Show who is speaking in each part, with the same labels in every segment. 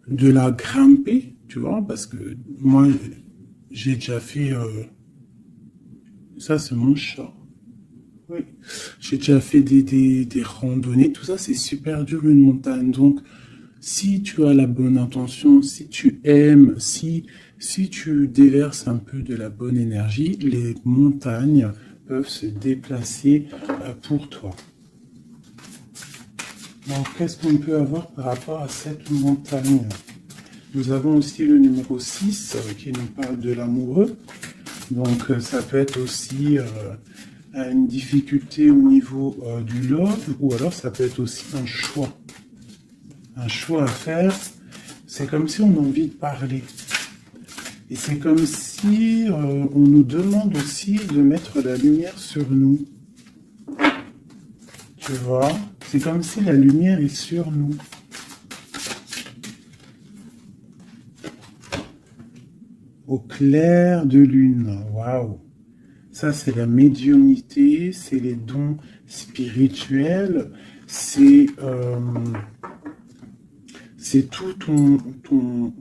Speaker 1: de la grimper, tu vois, parce que moi, j'ai déjà fait... ça, c'est mon chat. Oui. J'ai déjà fait des randonnées, tout ça, c'est super dur, une montagne. Donc, si tu as la bonne intention, si tu aimes, si tu déverses un peu de la bonne énergie, les montagnes peuvent se déplacer pour toi. Donc, qu'est-ce qu'on peut avoir par rapport à cette montagne? Nous avons aussi le numéro 6 qui nous parle de l'amoureux. Donc, ça peut être aussi une difficulté au niveau du love, ou alors ça peut être aussi un choix. Un choix à faire. C'est comme si on a envie de parler. Et c'est comme si on nous demande aussi de mettre la lumière sur nous. Tu vois? C'est comme si la lumière est sur nous. Au clair de lune. Waouh! Ça, c'est la médiumnité, c'est les dons spirituels, c'est tous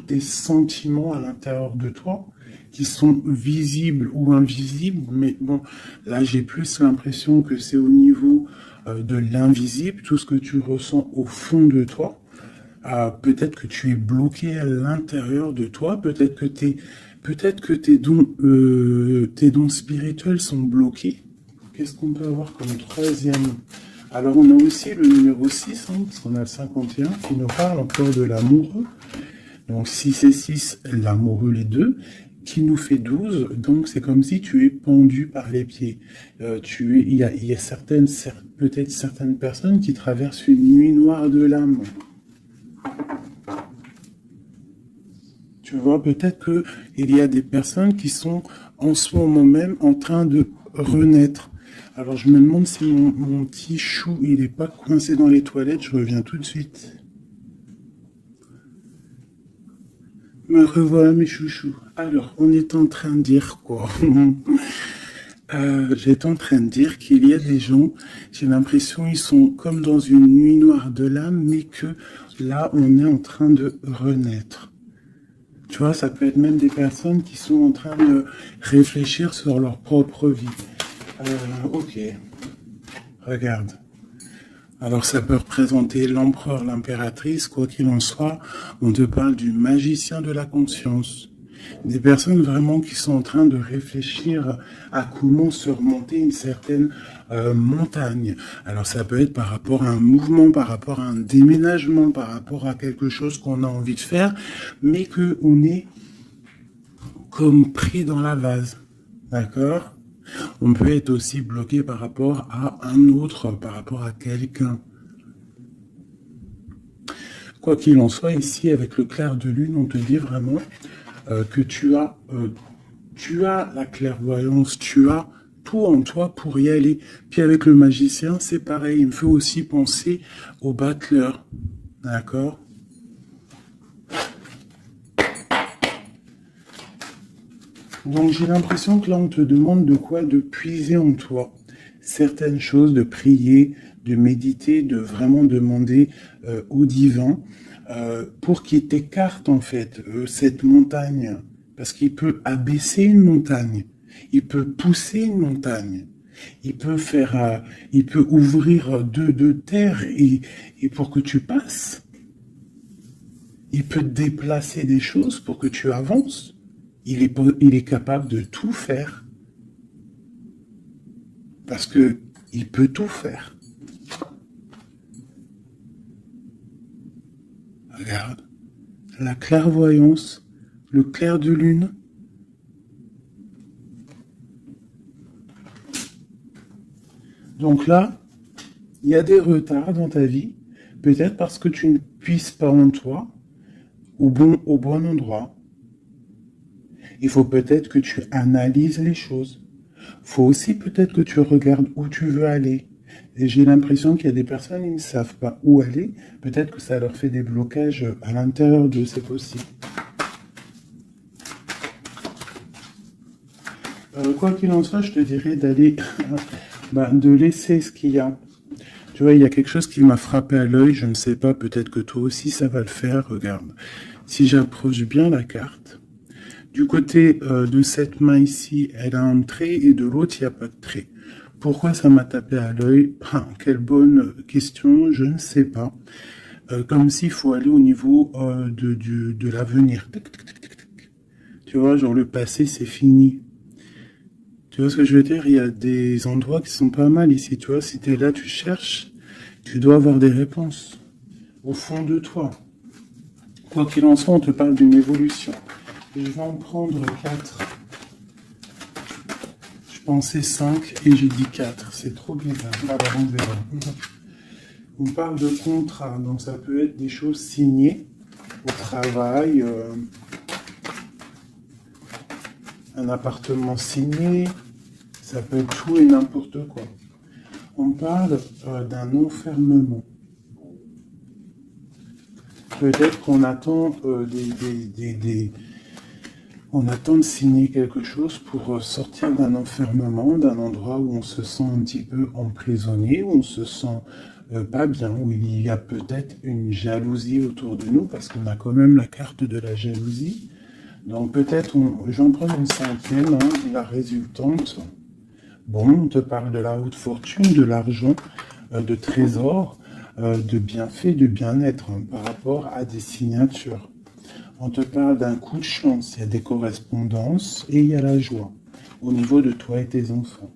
Speaker 1: tes sentiments à l'intérieur de toi qui sont visibles ou invisibles. Mais bon, là, j'ai plus l'impression que c'est au niveau de l'invisible, tout ce que tu ressens au fond de toi. Peut-être que tu es bloqué à l'intérieur de toi, peut-être que tes dons spirituels sont bloqués. Qu'est-ce qu'on peut avoir comme troisième? Alors on a aussi le numéro 6, hein, parce qu'on a le 51, qui nous parle encore de l'amoureux. Donc 6 et 6, l'amoureux les deux, qui nous fait 12. Donc c'est comme si tu es pendu par les pieds. Il y a peut-être certaines personnes qui traversent une nuit noire de l'âme. Tu vois, peut-être que il y a des personnes qui sont en ce moment même en train de renaître. Alors je me demande si mon petit chou, il n'est pas coincé dans les toilettes, je reviens tout de suite. Me revoilà mes chouchous. Alors, on est en train de dire quoi? J'étais en train de dire qu'il y a des gens, j'ai l'impression ils sont comme dans une nuit noire de l'âme, mais que là, on est en train de renaître. Tu vois, ça peut être même des personnes qui sont en train de réfléchir sur leur propre vie. Ok, regarde. Alors ça peut représenter l'empereur, l'impératrice, quoi qu'il en soit. On te parle du magicien de la conscience. Des personnes vraiment qui sont en train de réfléchir à comment surmonter une certaine montagne. Alors ça peut être par rapport à un mouvement, par rapport à un déménagement, par rapport à quelque chose qu'on a envie de faire, mais qu'on est comme pris dans la vase. D'accord? On peut être aussi bloqué par rapport à un autre, par rapport à quelqu'un. Quoi qu'il en soit, ici, avec le clair de lune, on te dit vraiment que tu as la clairvoyance, tu as tout en toi pour y aller. Puis avec le magicien, c'est pareil. Il me faut aussi penser au battleur. D'accord? Donc j'ai l'impression que là, on te demande de quoi? De puiser en toi certaines choses, de prier, de méditer, de vraiment demander au divin pour qu'il t'écarte en fait cette montagne. Parce qu'il peut abaisser une montagne, il peut pousser une montagne, il peut ouvrir deux terres et pour que tu passes. Il peut déplacer des choses pour que tu avances. Il est capable de tout faire. Parce que il peut tout faire. Regarde. La clairvoyance, le clair de lune. Donc là, il y a des retards dans ta vie. Peut-être parce que tu ne puisses pas en toi au bon endroit. Il faut peut-être que tu analyses les choses. Il faut aussi peut-être que tu regardes où tu veux aller. Et j'ai l'impression qu'il y a des personnes qui ne savent pas où aller. Peut-être que ça leur fait des blocages à l'intérieur d'eux, c'est possible. Quoi qu'il en soit, je te dirais d'aller, de laisser ce qu'il y a. Tu vois, il y a quelque chose qui m'a frappé à l'œil, je ne sais pas, peut-être que toi aussi ça va le faire, regarde. Si j'approche bien la carte, du côté de cette main ici, elle a un trait et de l'autre, il n'y a pas de trait. Pourquoi ça m'a tapé à l'œil? Quelle bonne question, je ne sais pas. Comme s'il faut aller au niveau de l'avenir. Tu vois, genre le passé, c'est fini. Tu vois ce que je veux dire? Il y a des endroits qui sont pas mal ici. Tu vois, si tu es là, tu cherches, tu dois avoir des réponses au fond de toi. Quoi qu'il en soit, on te parle d'une évolution. Et je vais en prendre 4. Je pensais 5 et j'ai dit 4. C'est trop bizarre. Alors on verra. On parle de contrat, donc ça peut être des choses signées au travail, un appartement signé, ça peut être tout et n'importe quoi. On parle d'un enfermement. Peut-être qu'on attend on attend de signer quelque chose pour sortir d'un enfermement, d'un endroit où on se sent un petit peu emprisonné, où on se sent pas bien, où il y a peut-être une jalousie autour de nous, parce qu'on a quand même la carte de la jalousie. Donc peut-être, je vais en prendre une cinquième, hein, la résultante. Bon, on te parle de la haute fortune, de l'argent, de trésors, de bienfaits, de bien-être hein, par rapport à des signatures. On te parle d'un coup de chance, il y a des correspondances et il y a la joie au niveau de toi et tes enfants.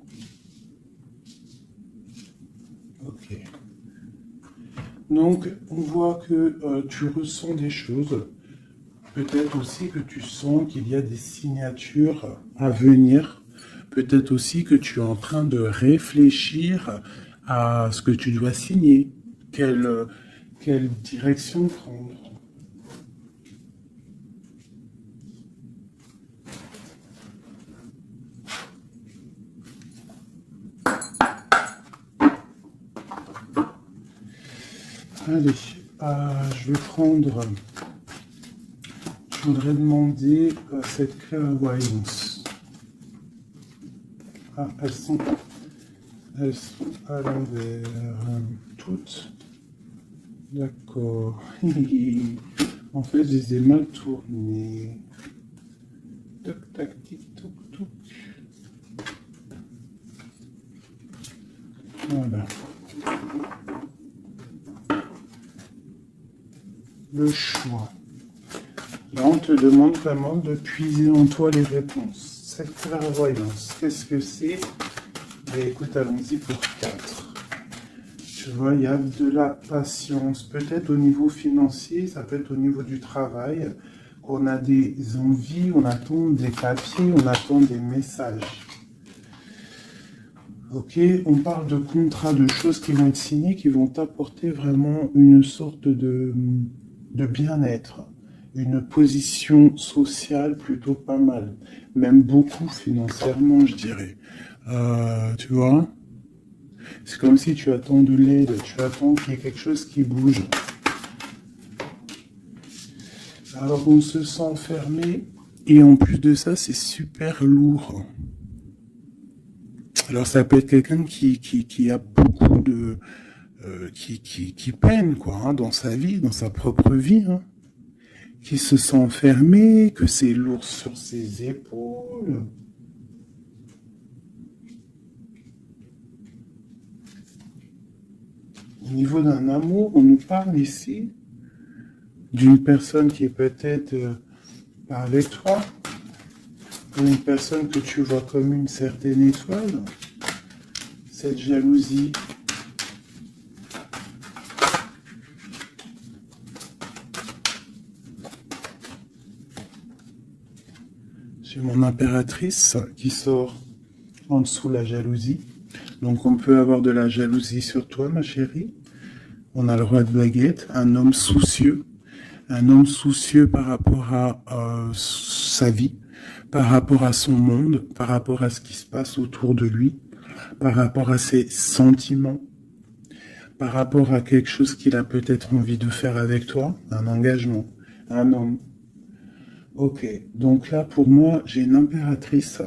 Speaker 1: Ok. Donc, on voit que tu ressens des choses. Peut-être aussi que tu sens qu'il y a des signatures à venir. Peut-être aussi que tu es en train de réfléchir à ce que tu dois signer. Quelle direction prendre. Allez, je vais prendre... Je voudrais demander cette clairvoyance. Ah, elles sont à l'envers. Toutes. D'accord. En fait, je les ai mal tournées. Toc, tac, tic, toc, toc. Voilà. Le choix. Là, on te demande vraiment de puiser en toi les réponses. Cette clairvoyance, qu'est-ce que c'est? Écoute, allons-y pour 4. Tu vois, il y a de la patience. Peut-être au niveau financier, ça peut être au niveau du travail. On a des envies, on attend des papiers, on attend des messages. Ok, on parle de contrats, de choses qui vont être signées, qui vont apporter vraiment une sorte de bien-être. Une position sociale plutôt pas mal, même beaucoup financièrement, je dirais. Tu vois, c'est comme si tu attends de l'aide, tu attends qu'il y ait quelque chose qui bouge. Alors on se sent enfermé, et en plus de ça, c'est super lourd. Alors ça peut être quelqu'un qui a beaucoup de... qui peine, quoi, hein, dans sa vie, dans sa propre vie, hein. Qui se sent enfermé, que c'est lourd sur ses épaules. Au niveau d'un amour, on nous parle ici d'une personne qui est peut-être par toi, ou une personne que tu vois comme une certaine étoile. Cette jalousie. J'ai mon impératrice qui sort en dessous la jalousie. Donc on peut avoir de la jalousie sur toi, ma chérie. On a le roi de baguette, un homme soucieux par rapport à sa vie, par rapport à son monde, par rapport à ce qui se passe autour de lui, par rapport à ses sentiments, par rapport à quelque chose qu'il a peut-être envie de faire avec toi, un engagement, un homme. Ok, donc là pour moi j'ai une impératrice,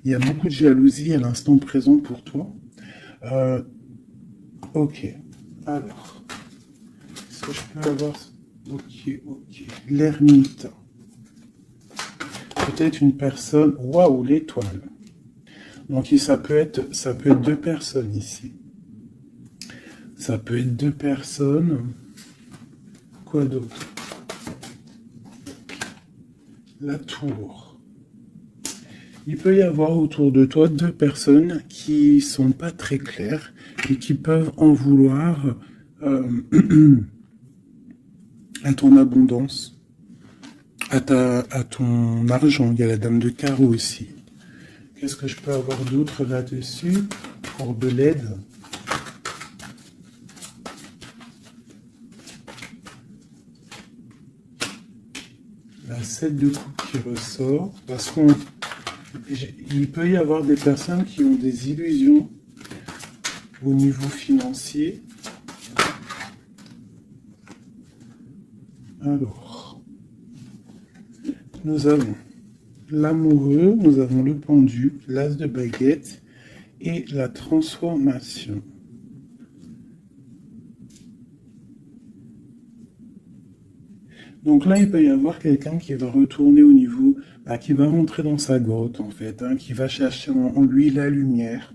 Speaker 1: il y a beaucoup de jalousie à l'instant présent pour toi. Ok, Alors, est-ce que je peux avoir... Ok, ok. L'ermite. Peut-être une personne... Waouh, l'étoile. Donc ça peut être deux personnes ici. Ça peut être deux personnes. Quoi d'autre? La tour. Il peut y avoir autour de toi deux personnes qui sont pas très claires et qui peuvent en vouloir à ton abondance, à ton argent. Il y a la dame de carreau aussi. Qu'est-ce que je peux avoir d'autre là-dessus pour de l'aide? La 7 de coupe qui ressort, parce qu'il peut y avoir des personnes qui ont des illusions au niveau financier. Alors, nous avons l'amoureux, nous avons le pendu, l'as de baguette et la transformation. Donc là, il peut y avoir quelqu'un qui va retourner au niveau, qui va rentrer dans sa grotte en fait, qui va chercher en lui la lumière,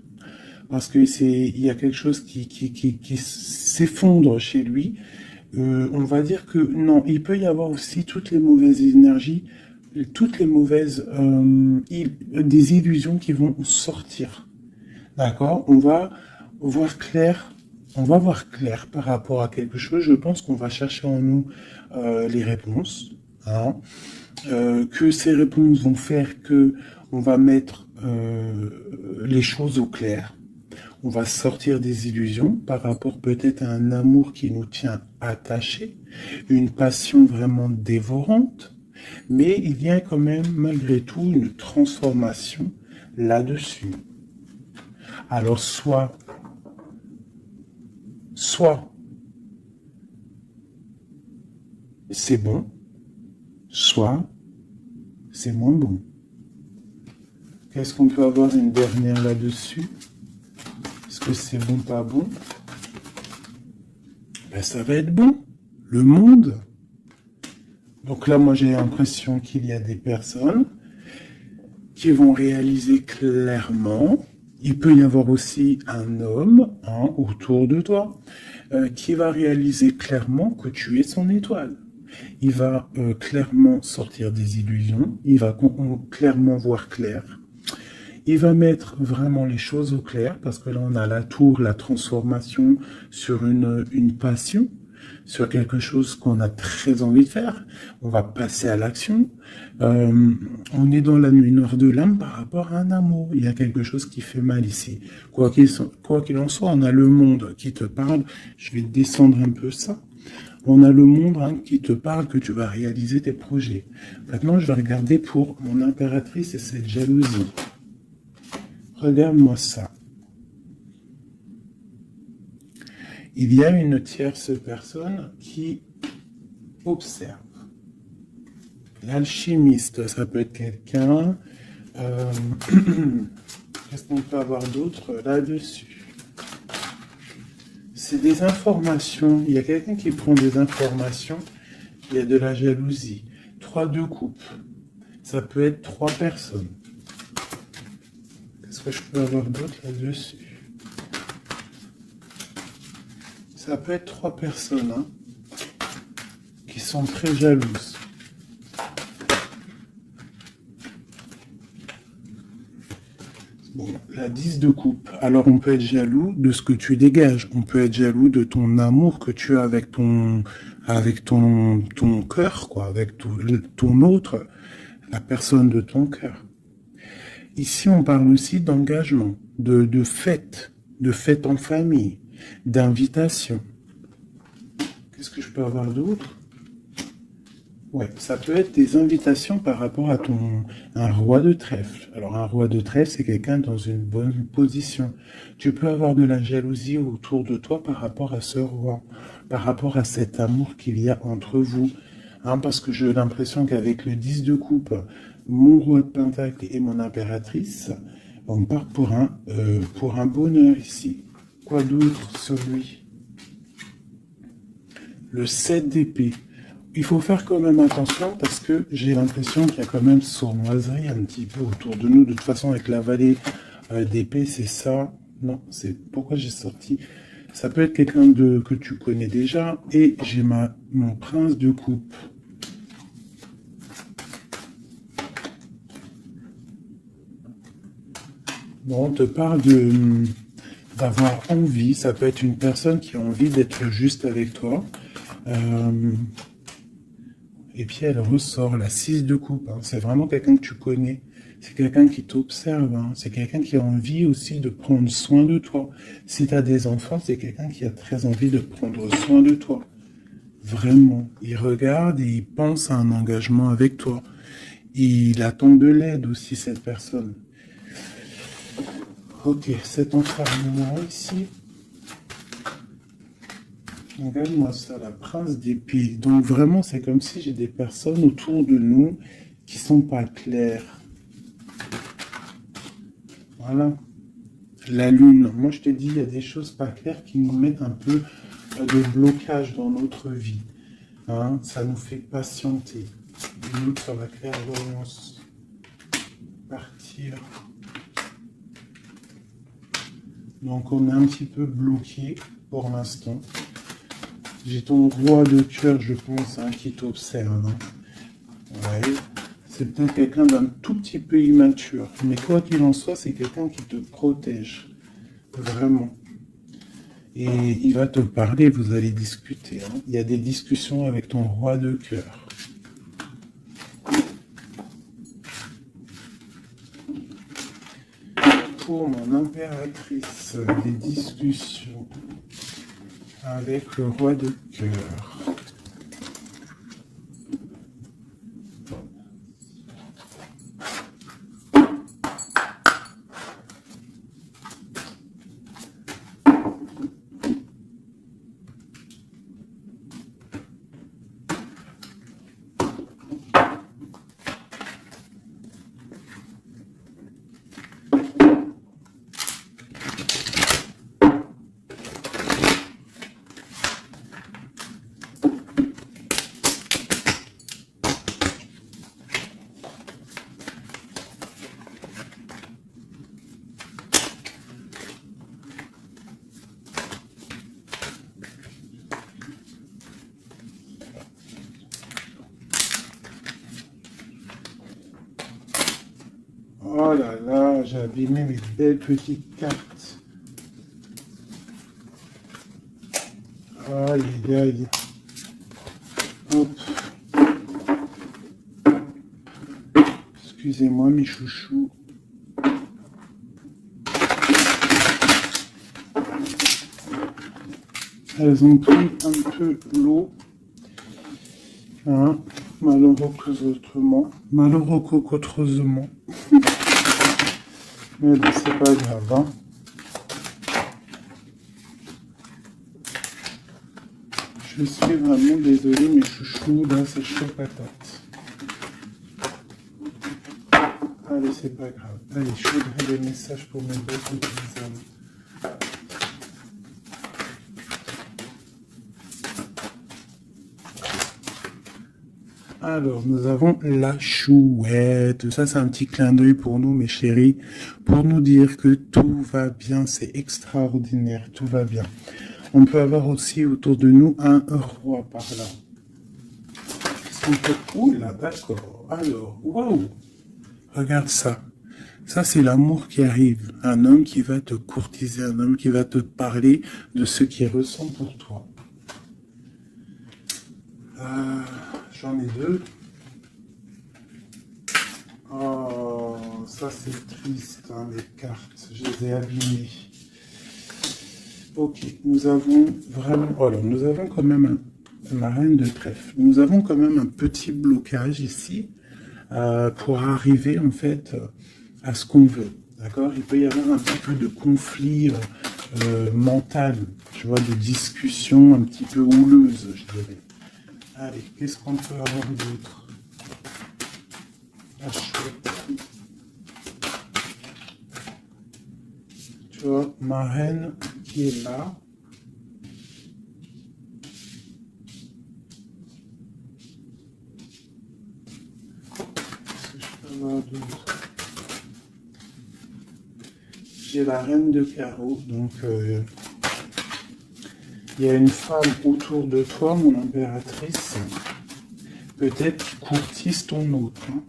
Speaker 1: parce que il y a quelque chose qui s'effondre chez lui. On va dire que non, il peut y avoir aussi toutes les mauvaises énergies, toutes les mauvaises des illusions qui vont sortir. D'accord? On va voir clair. On va voir clair par rapport à quelque chose. Je pense qu'on va chercher en nous les réponses. Hein, que ces réponses vont faire que on va mettre les choses au clair. On va sortir des illusions par rapport peut-être à un amour qui nous tient attachés, une passion vraiment dévorante, mais il y a quand même malgré tout une transformation là-dessus. Alors soit c'est bon, soit c'est moins bon. Qu'est-ce qu'on peut avoir une dernière là-dessus? Est-ce que c'est bon, pas bon? Ben, ça va être bon. Le monde. Donc là, moi, j'ai l'impression qu'il y a des personnes qui vont réaliser clairement. Il peut y avoir aussi un homme autour de toi qui va réaliser clairement que tu es son étoile. Il va clairement sortir des illusions. Il va clairement voir clair. Il va mettre vraiment les choses au clair, parce que là, on a la tour, la transformation sur une passion, sur quelque chose qu'on a très envie de faire. On va passer à l'action. On est dans la nuit noire de l'âme par rapport à un amour. Il y a quelque chose qui fait mal ici. Quoi qu'il en soit, on a le monde qui te parle. Je vais descendre un peu ça. On a le monde qui te parle que tu vas réaliser tes projets. Maintenant, je vais regarder pour mon impératrice et cette jalousie. Regarde-moi ça. Il y a une tierce personne qui observe. L'alchimiste, ça peut être quelqu'un. Qu'est-ce qu'on peut avoir d'autre là-dessus? C'est des informations. Il y a quelqu'un qui prend des informations. Il y a de la jalousie. 3 de coupe. Ça peut être 3 personnes. Qu'est-ce que je peux avoir d'autre là-dessus? Ça peut être 3 personnes qui sont très jalouses. Bon, la 10 de coupe. Alors on peut être jaloux de ce que tu dégages. On peut être jaloux de ton amour que tu as avec ton cœur, quoi, avec ton autre, la personne de ton cœur. Ici, on parle aussi d'engagement, de fête en famille, d'invitation. Qu'est-ce que je peux avoir d'autre? Ouais, ça peut être des invitations par rapport à un roi de trèfle. Alors, un roi de trèfle, c'est quelqu'un dans une bonne position. Tu peux avoir de la jalousie autour de toi par rapport à ce roi, par rapport à cet amour qu'il y a entre vous. Parce que j'ai l'impression qu'avec le 10 de coupe, mon roi de pentacle et mon impératrice, on part pour un bonheur ici. Quoi d'autre sur lui? le 7 d'épée. Il faut faire quand même attention parce que j'ai l'impression qu'il y a quand même sournoiserie un petit peu autour de nous. De toute façon, avec la vallée d'épée, c'est ça. Non, c'est pourquoi j'ai sorti. Ça peut être quelqu'un que tu connais déjà. Et j'ai mon prince de coupe. Bon, on te parle d'avoir envie. Ça peut être une personne qui a envie d'être juste avec toi. Et puis elle ressort la 6 de coupe. Hein. C'est vraiment quelqu'un que tu connais. C'est quelqu'un qui t'observe. Hein. C'est quelqu'un qui a envie aussi de prendre soin de toi. Si tu as des enfants, c'est quelqu'un qui a très envie de prendre soin de toi. Vraiment. Il regarde et il pense à un engagement avec toi. Il attend de l'aide aussi, cette personne. Ok, cet enfermement ici. Regarde-moi ça, la prince d'épée. Donc vraiment, c'est comme si j'ai des personnes autour de nous qui sont pas claires. Voilà. La lune. Moi, je te dis, il y a des choses pas claires qui nous mettent un peu de blocage dans notre vie. Hein, ça nous fait patienter. Une autre sur la clairvoyance. Partir. Donc, on est un petit peu bloqué pour l'instant. J'ai ton roi de cœur, je pense, hein, qui t'observe. Hein. Ouais. C'est peut-être quelqu'un d'un tout petit peu immature. Mais quoi qu'il en soit, c'est quelqu'un qui te protège. Vraiment. Et il va te parler, vous allez discuter. Hein. Il y a des discussions avec ton roi de cœur. Pour mon impératrice, des discussions avec le roi de cœur. Oh là là, j'ai abîmé mes belles petites cartes. Aïe, aïe, aïe. Hop. Excusez-moi, mes chouchous. Elles ont pris un peu l'eau. Hein, malheureusement. Malheureusement. Mais bon, c'est pas grave. Hein. Je suis vraiment désolé, mes chouchous. Là, c'est chaud patate. Allez, c'est pas grave. Allez, je voudrais des messages pour mes belles petites âmes. Alors, nous avons la chouette. Ça, c'est un petit clin d'œil pour nous, mes chéris, pour nous dire que tout va bien, c'est extraordinaire, tout va bien. On peut avoir aussi autour de nous un roi par là. Oula, d'accord. Alors, waouh. Regarde ça. Ça, c'est l'amour qui arrive. Un homme qui va te courtiser, un homme qui va te parler de ce qu'il ressent pour toi. J'en ai deux. Oh, ça c'est triste, hein, les cartes. Je les ai abîmées. Ok, nous avons vraiment... Oh là, nous avons quand même la reine de trèfle. Nous avons quand même un petit blocage ici pour arriver en fait à ce qu'on veut. D'accord? Il peut y avoir un petit peu de conflit mental, tu vois, de discussion un petit peu houleuse, je dirais. Allez, qu'est-ce qu'on peut avoir d'autre? La chouette. Tu vois, ma reine qui est là. voir d'autre? J'ai la reine de carreau, donc il y a une femme autour de toi, mon impératrice, peut-être qui courtise ton autre. Hein.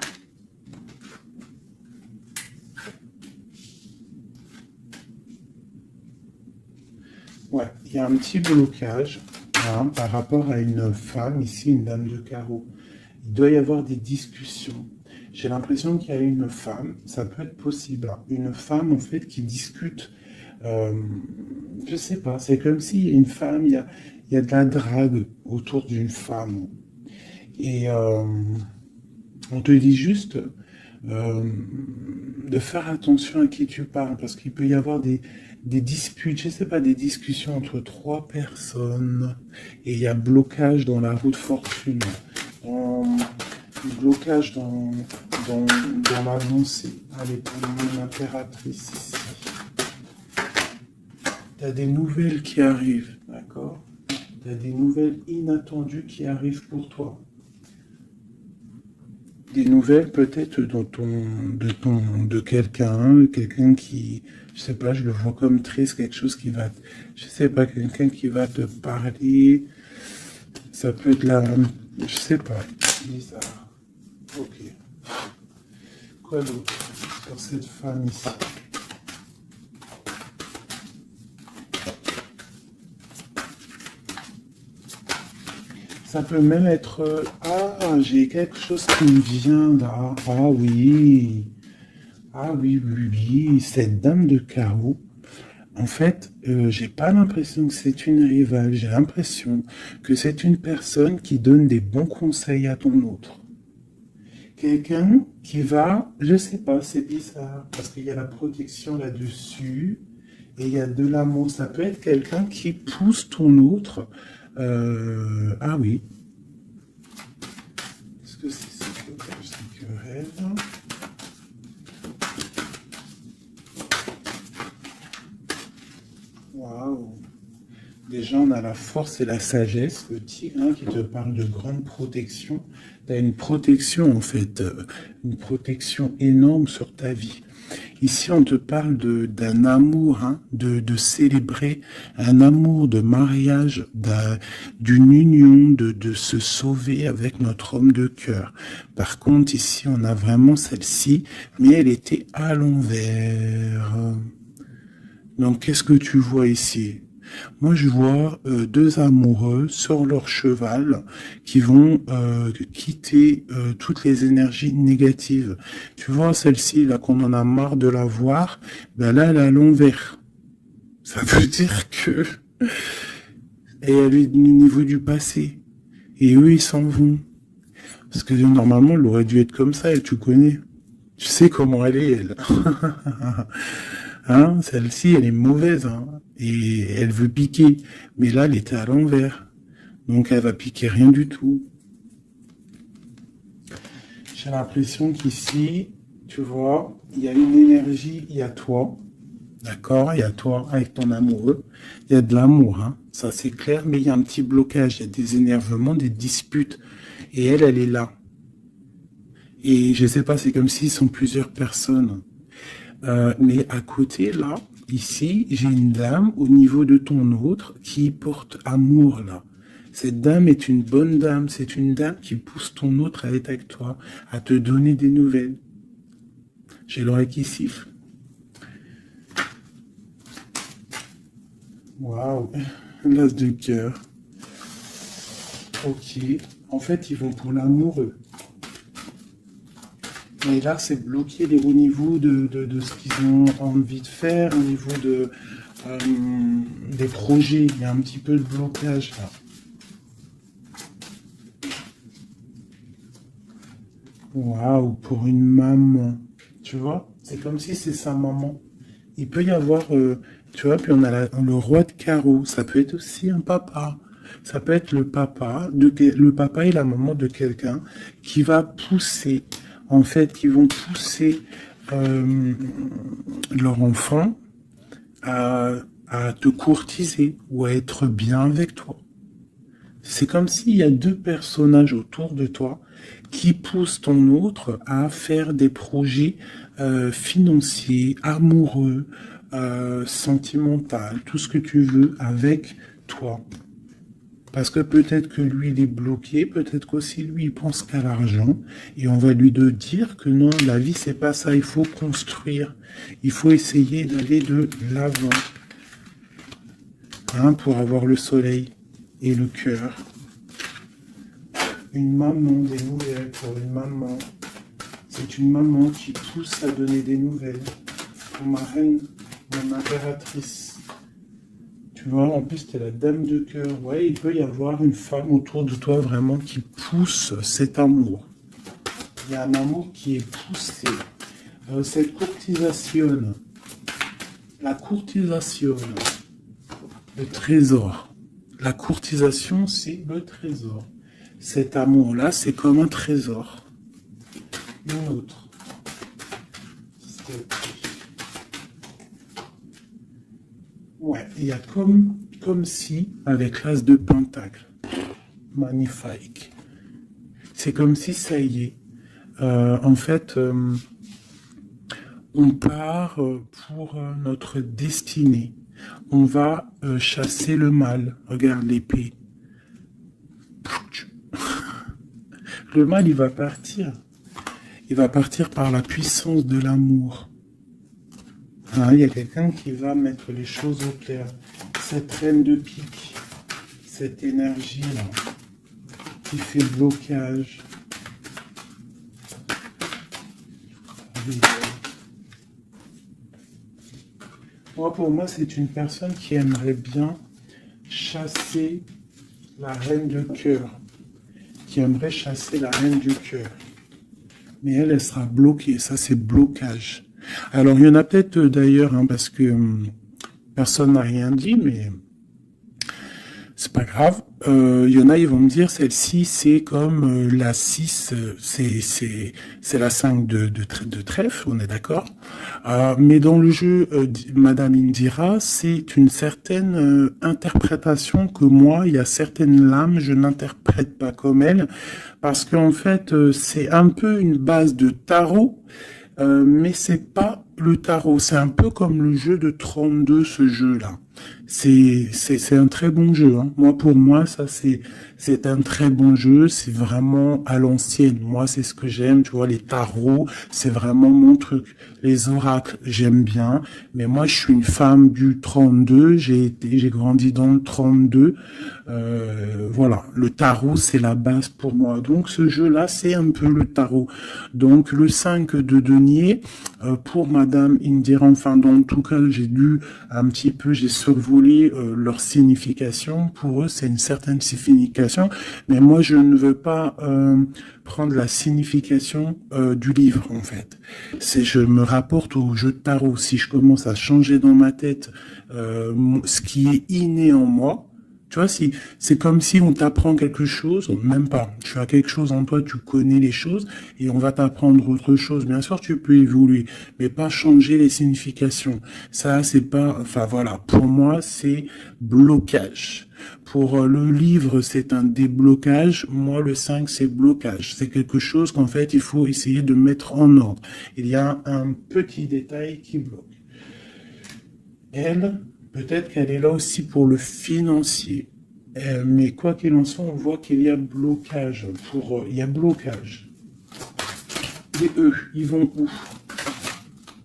Speaker 1: Ouais, il y a un petit blocage hein, par rapport à une femme, ici une dame de carreau. Il doit y avoir des discussions. J'ai l'impression qu'il y a une femme, ça peut être possible, hein, une femme en fait qui discute. Je sais pas, c'est comme s'il y a une femme, il y a de la drague autour d'une femme. Et on te dit juste de faire attention à qui tu parles, parce qu'il peut y avoir des disputes, je sais pas, des discussions entre trois personnes, et il y a blocage dans la roue de fortune, blocage dans l'avancée. Allez, pour mon impératrice ici. T'as des nouvelles qui arrivent, d'accord? T'as des nouvelles inattendues qui arrivent pour toi. Des nouvelles peut-être de quelqu'un qui, je sais pas, je le vois comme triste, quelque chose qui va, je sais pas, quelqu'un qui va te parler, ça peut être là, je sais pas, bizarre. Ok. Quoi d'autre sur cette femme ici? Ça peut même être... Ah, j'ai quelque chose qui me vient là. Ah oui. Ah oui, oui, oui. Cette dame de carreau, en fait, j'ai pas l'impression que c'est une rivale. J'ai l'impression que c'est une personne qui donne des bons conseils à ton autre. Quelqu'un qui va... Je sais pas, c'est bizarre. Parce qu'il y a la protection là-dessus. Et il y a de l'amour. Ça peut être quelqu'un qui pousse ton autre. Ah oui. Est-ce que c'est cette querelle? Waouh. Déjà, on a la force et la sagesse. Le tigre hein, qui te parle de grande protection. Tu as une protection, en fait. Une protection énorme sur ta vie. Ici, on te parle d'un amour, hein, de célébrer un amour de mariage, d'une union, de se sauver avec notre homme de cœur. Par contre, ici, on a vraiment celle-ci, mais elle était à l'envers. Donc, qu'est-ce que tu vois ici? Moi, je vois deux amoureux sur leur cheval qui vont quitter toutes les énergies négatives. Tu vois, celle-ci, là, qu'on en a marre de la voir, ben là, elle est à l'envers. Ça veut dire que... Et elle est au niveau du passé. Et eux, ils s'en vont. Parce que normalement, elle aurait dû être comme ça, et tu connais. Tu sais comment elle est, elle. Hein, celle-ci, elle est mauvaise, hein, et elle veut piquer. Mais là, elle était à l'envers. Donc, elle va piquer rien du tout. J'ai l'impression qu'ici, tu vois, il y a une énergie, il y a toi. D'accord? Il y a toi avec ton amoureux. Il y a de l'amour, hein. Ça, c'est clair, mais il y a un petit blocage. Il y a des énervements, des disputes. Et elle est là. Et je sais pas, c'est comme s'ils sont plusieurs personnes. Mais à côté, là, ici, j'ai une dame au niveau de ton autre qui porte amour, là. Cette dame est une bonne dame. C'est une dame qui pousse ton autre à être avec toi, à te donner des nouvelles. J'ai l'oreille qui siffle. Waouh, l'as de cœur. Ok. En fait, ils vont pour l'amoureux. Et là, c'est bloqué au niveau de ce qu'ils ont envie de faire, au niveau des projets. Il y a un petit peu de blocage là. Waouh, pour une maman. Tu vois, c'est comme si c'est sa maman. Il peut y avoir, tu vois, puis on a le roi de carreau. Ça peut être aussi un papa. Ça peut être le papa et la maman de quelqu'un qui va pousser, en fait, qui vont pousser leur enfant à te courtiser ou à être bien avec toi. C'est comme s'il y a deux personnages autour de toi qui poussent ton autre à faire des projets financiers, amoureux, sentimentaux, tout ce que tu veux avec toi. Parce que peut-être que lui, il est bloqué, peut-être qu'aussi lui, il pense qu'à l'argent, et on va lui dire que non, la vie, c'est pas ça, il faut construire, il faut essayer d'aller de l'avant, hein, pour avoir le soleil et le cœur. Une maman, des nouvelles pour une maman. C'est une maman qui pousse à donner des nouvelles pour ma reine, mon impératrice. Tu vois, en plus, t'es la dame de cœur. Ouais, il peut y avoir une femme autour de toi vraiment qui pousse cet amour. Il y a un amour qui est poussé. Cette courtisation, la courtisation, le trésor. La courtisation, c'est le trésor. Cet amour-là, c'est comme un trésor. Une autre. Ouais, il y a comme si, avec l'as de pentacle. Magnifique. C'est comme si, ça y est. En fait, on part pour notre destinée. On va chasser le mal. Regarde l'épée. Le mal, il va partir. Il va partir par la puissance de l'amour. Ah, il y a quelqu'un qui va mettre les choses au clair. Cette reine de pique, cette énergie-là, qui fait blocage. Pour moi, c'est une personne qui aimerait bien chasser la reine de cœur. Qui aimerait chasser la reine du cœur. Mais elle sera bloquée. Ça, c'est blocage. Alors, il y en a peut-être d'ailleurs, hein, parce que personne n'a rien dit, mais c'est pas grave. Il y en a, ils vont me dire, celle-ci, c'est comme la 6, c'est la 5 de trèfle, on est d'accord. Mais dans le jeu, Madame Indira, c'est une certaine interprétation que moi, il y a certaines lames, je n'interprète pas comme elle, parce qu'en fait, c'est un peu une base de tarot, mais c'est pas le tarot. C'est un peu comme le jeu de 32, ce jeu-là. C'est un très bon jeu, hein. Pour moi, ça, c'est un très bon jeu. C'est vraiment à l'ancienne. Moi, c'est ce que j'aime. Tu vois, les tarots, c'est vraiment mon truc. Les oracles, j'aime bien. Mais moi, je suis une femme du 32. J'ai grandi dans le 32. Voilà. Le tarot, c'est la base pour moi. Donc, ce jeu-là, c'est un peu le tarot. Donc, le 5 de denier, pour Madame Indira, enfin, dans tout cas, j'ai lu un petit peu, j'ai survolé leur signification. Pour eux, c'est une certaine signification, mais moi, je ne veux pas prendre la signification du livre, en fait. Je me rapporte au jeu de tarot. Si je commence à changer dans ma tête ce qui est inné en moi, tu vois, si c'est comme si on t'apprend quelque chose, même pas. Tu as quelque chose en toi, tu connais les choses, et on va t'apprendre autre chose. Bien sûr, tu peux évoluer, mais pas changer les significations. Ça, c'est pas. Enfin voilà. Pour moi, c'est blocage. Pour le livre, c'est un déblocage. Moi, le 5, c'est blocage. C'est quelque chose qu'en fait, il faut essayer de mettre en ordre. Il y a un petit détail qui bloque. Elle, peut-être qu'elle est là aussi pour le financier. Mais quoi qu'il en soit, on voit qu'il y a blocage. Il y a blocage. Et eux, ils vont où?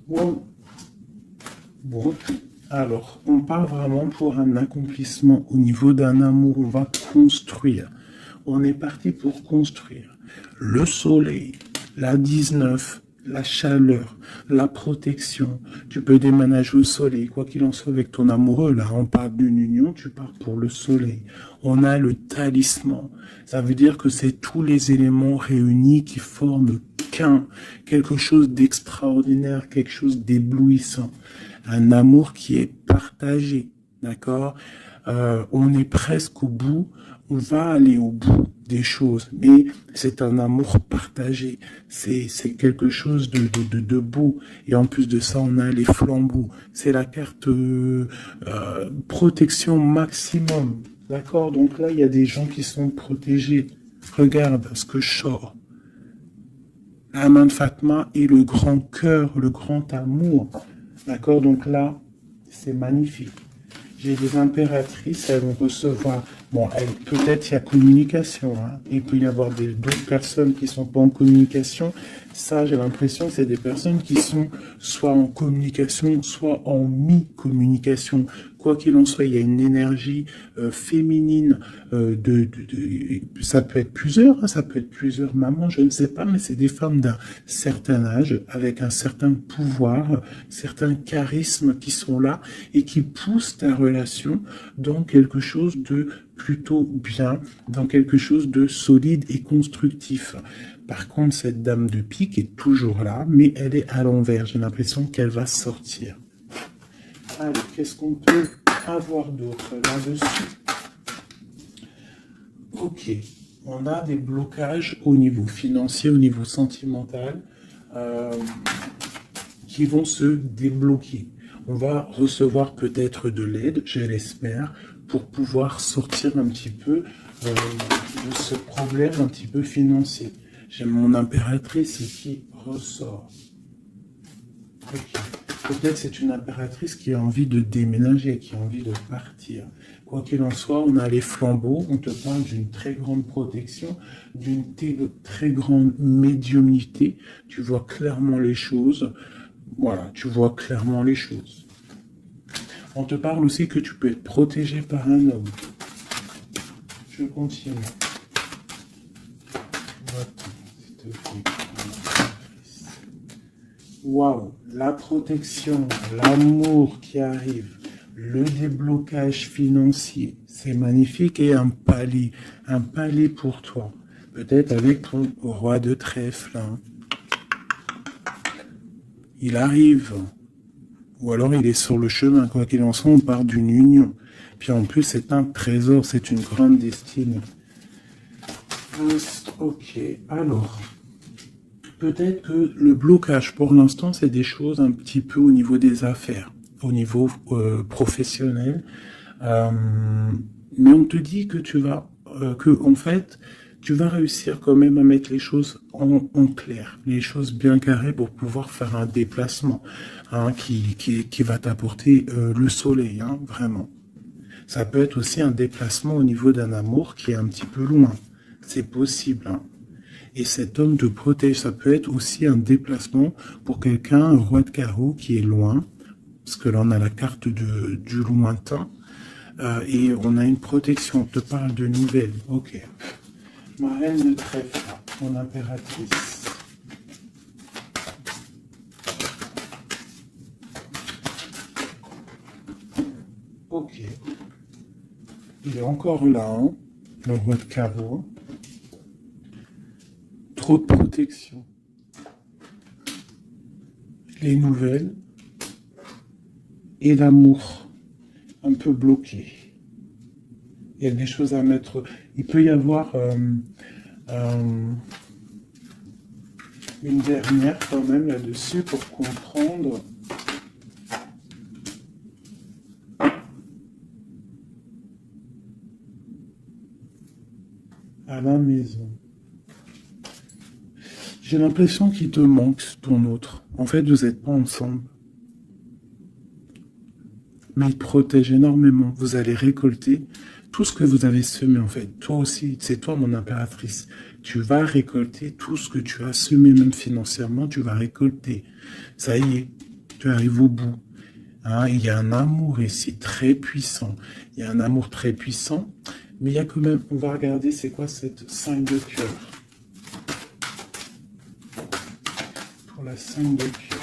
Speaker 1: Bon. Alors, on part vraiment pour un accomplissement au niveau d'un amour. On va construire. On est parti pour construire. Le soleil, la 19, la chaleur, la protection. Tu peux déménager au soleil, quoi qu'il en soit avec ton amoureux. Là, on parle d'une union, tu pars pour le soleil. On a le talisman. Ça veut dire que c'est tous les éléments réunis qui forment quelque chose d'extraordinaire, quelque chose d'éblouissant. Un amour qui est partagé, d'accord? On est presque au bout. On va aller au bout des choses, mais c'est un amour partagé. C'est quelque chose de beau. Et en plus de ça, on a les flambeaux. C'est la carte protection maximum. D'accord? Donc là, il y a des gens qui sont protégés. Regarde ce que je sors. La main de Fatma et le grand cœur, le grand amour. D'accord? Donc là, c'est magnifique. J'ai des impératrices, elles vont recevoir. Bon, peut-être il y a communication. Hein. Il peut y avoir d'autres personnes qui sont pas en communication. Ça, j'ai l'impression que c'est des personnes qui sont soit en communication, soit en mi-communication. Quoi qu'il en soit, il y a une énergie féminine. Ça peut être plusieurs, hein, ça peut être plusieurs mamans, je ne sais pas, mais c'est des femmes d'un certain âge, avec un certain pouvoir, certains charismes qui sont là et qui poussent ta relation dans quelque chose de plutôt bien, dans quelque chose de solide et constructif. Par contre, cette dame de pique est toujours là, mais elle est à l'envers. J'ai l'impression qu'elle va sortir. Allez, qu'est-ce qu'on peut avoir d'autre là-dessus? Ok, on a des blocages au niveau financier, au niveau sentimental, qui vont se débloquer. On va recevoir peut-être de l'aide, je l'espère, pour pouvoir sortir un petit peu de ce problème un petit peu financier. J'ai mon impératrice qui ressort. Okay. Peut-être c'est une impératrice qui a envie de déménager, qui a envie de partir. Quoi qu'il en soit, on a les flambeaux, on te parle d'une très grande protection, d'une très grande médiumnité. Tu vois clairement les choses. Voilà, tu vois clairement les choses. On te parle aussi que tu peux être protégé par un homme. Je continue. Waouh, la protection, l'amour qui arrive, le déblocage financier, c'est magnifique et un palais pour toi. Peut-être avec ton roi de trèfle. Hein. Il arrive, ou alors il est sur le chemin, quoi qu'il en soit, on part d'une union. Puis en plus, c'est un trésor, c'est une grande destinée. Ok, alors... Peut-être que le blocage, pour l'instant, c'est des choses un petit peu au niveau des affaires, au niveau professionnel. Mais on te dit que en fait, tu vas réussir quand même à mettre les choses en clair, les choses bien carrées pour pouvoir faire un déplacement hein, qui va t'apporter le soleil, hein, vraiment. Ça peut être aussi un déplacement au niveau d'un amour qui est un petit peu loin. C'est possible, hein. Et cet homme te protège. Ça peut être aussi un déplacement pour quelqu'un, un roi de carreau qui est loin, parce que là on a la carte du lointain, et on a une protection. On te parle de nouvelles. Ok. Ma reine de trèfle, mon impératrice. Ok. Il est encore là, hein, le roi de carreau. Trop de protection. Les nouvelles et l'amour un peu bloqué. Il y a des choses à mettre. Il peut y avoir une dernière quand même là-dessus pour comprendre. À la maison. J'ai l'impression qu'il te manque ton autre. En fait, vous n'êtes pas ensemble. Mais il te protège énormément. Vous allez récolter tout ce que vous avez semé, en fait. Toi aussi, c'est toi mon impératrice. Tu vas récolter tout ce que tu as semé, même financièrement, tu vas récolter. Ça y est, tu arrives au bout. Hein, il y a un amour ici très puissant. Il y a un amour très puissant. Mais il y a quand même, on va regarder c'est quoi cette 5 de cœur. Pour la 5 de cœur.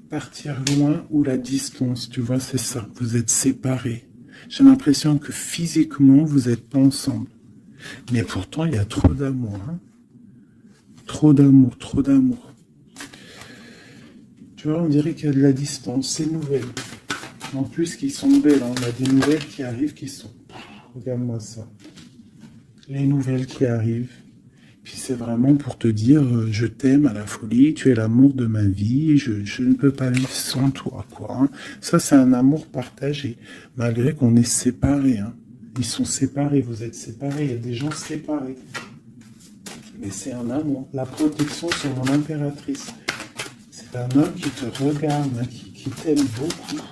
Speaker 1: Partir loin ou la distance, tu vois, c'est ça. Vous êtes séparés. J'ai l'impression que physiquement, vous n'êtes pas ensemble. Mais pourtant, il y a trop d'amour. Hein. Trop d'amour, trop d'amour. Tu vois, on dirait qu'il y a de la distance. C'est nouvelle. En plus, qui sont belles. Hein. On a des nouvelles qui arrivent qui sont... Regarde-moi ça. Les nouvelles qui arrivent. Puis c'est vraiment pour te dire, je t'aime à la folie, tu es l'amour de ma vie, je ne peux pas vivre sans toi, quoi. Hein. Ça, c'est un amour partagé, malgré qu'on est séparés. Hein. Ils sont séparés, vous êtes séparés, il y a des gens séparés. Mais c'est un amour. La protection sur mon impératrice. C'est un homme qui te regarde, hein, qui t'aime beaucoup.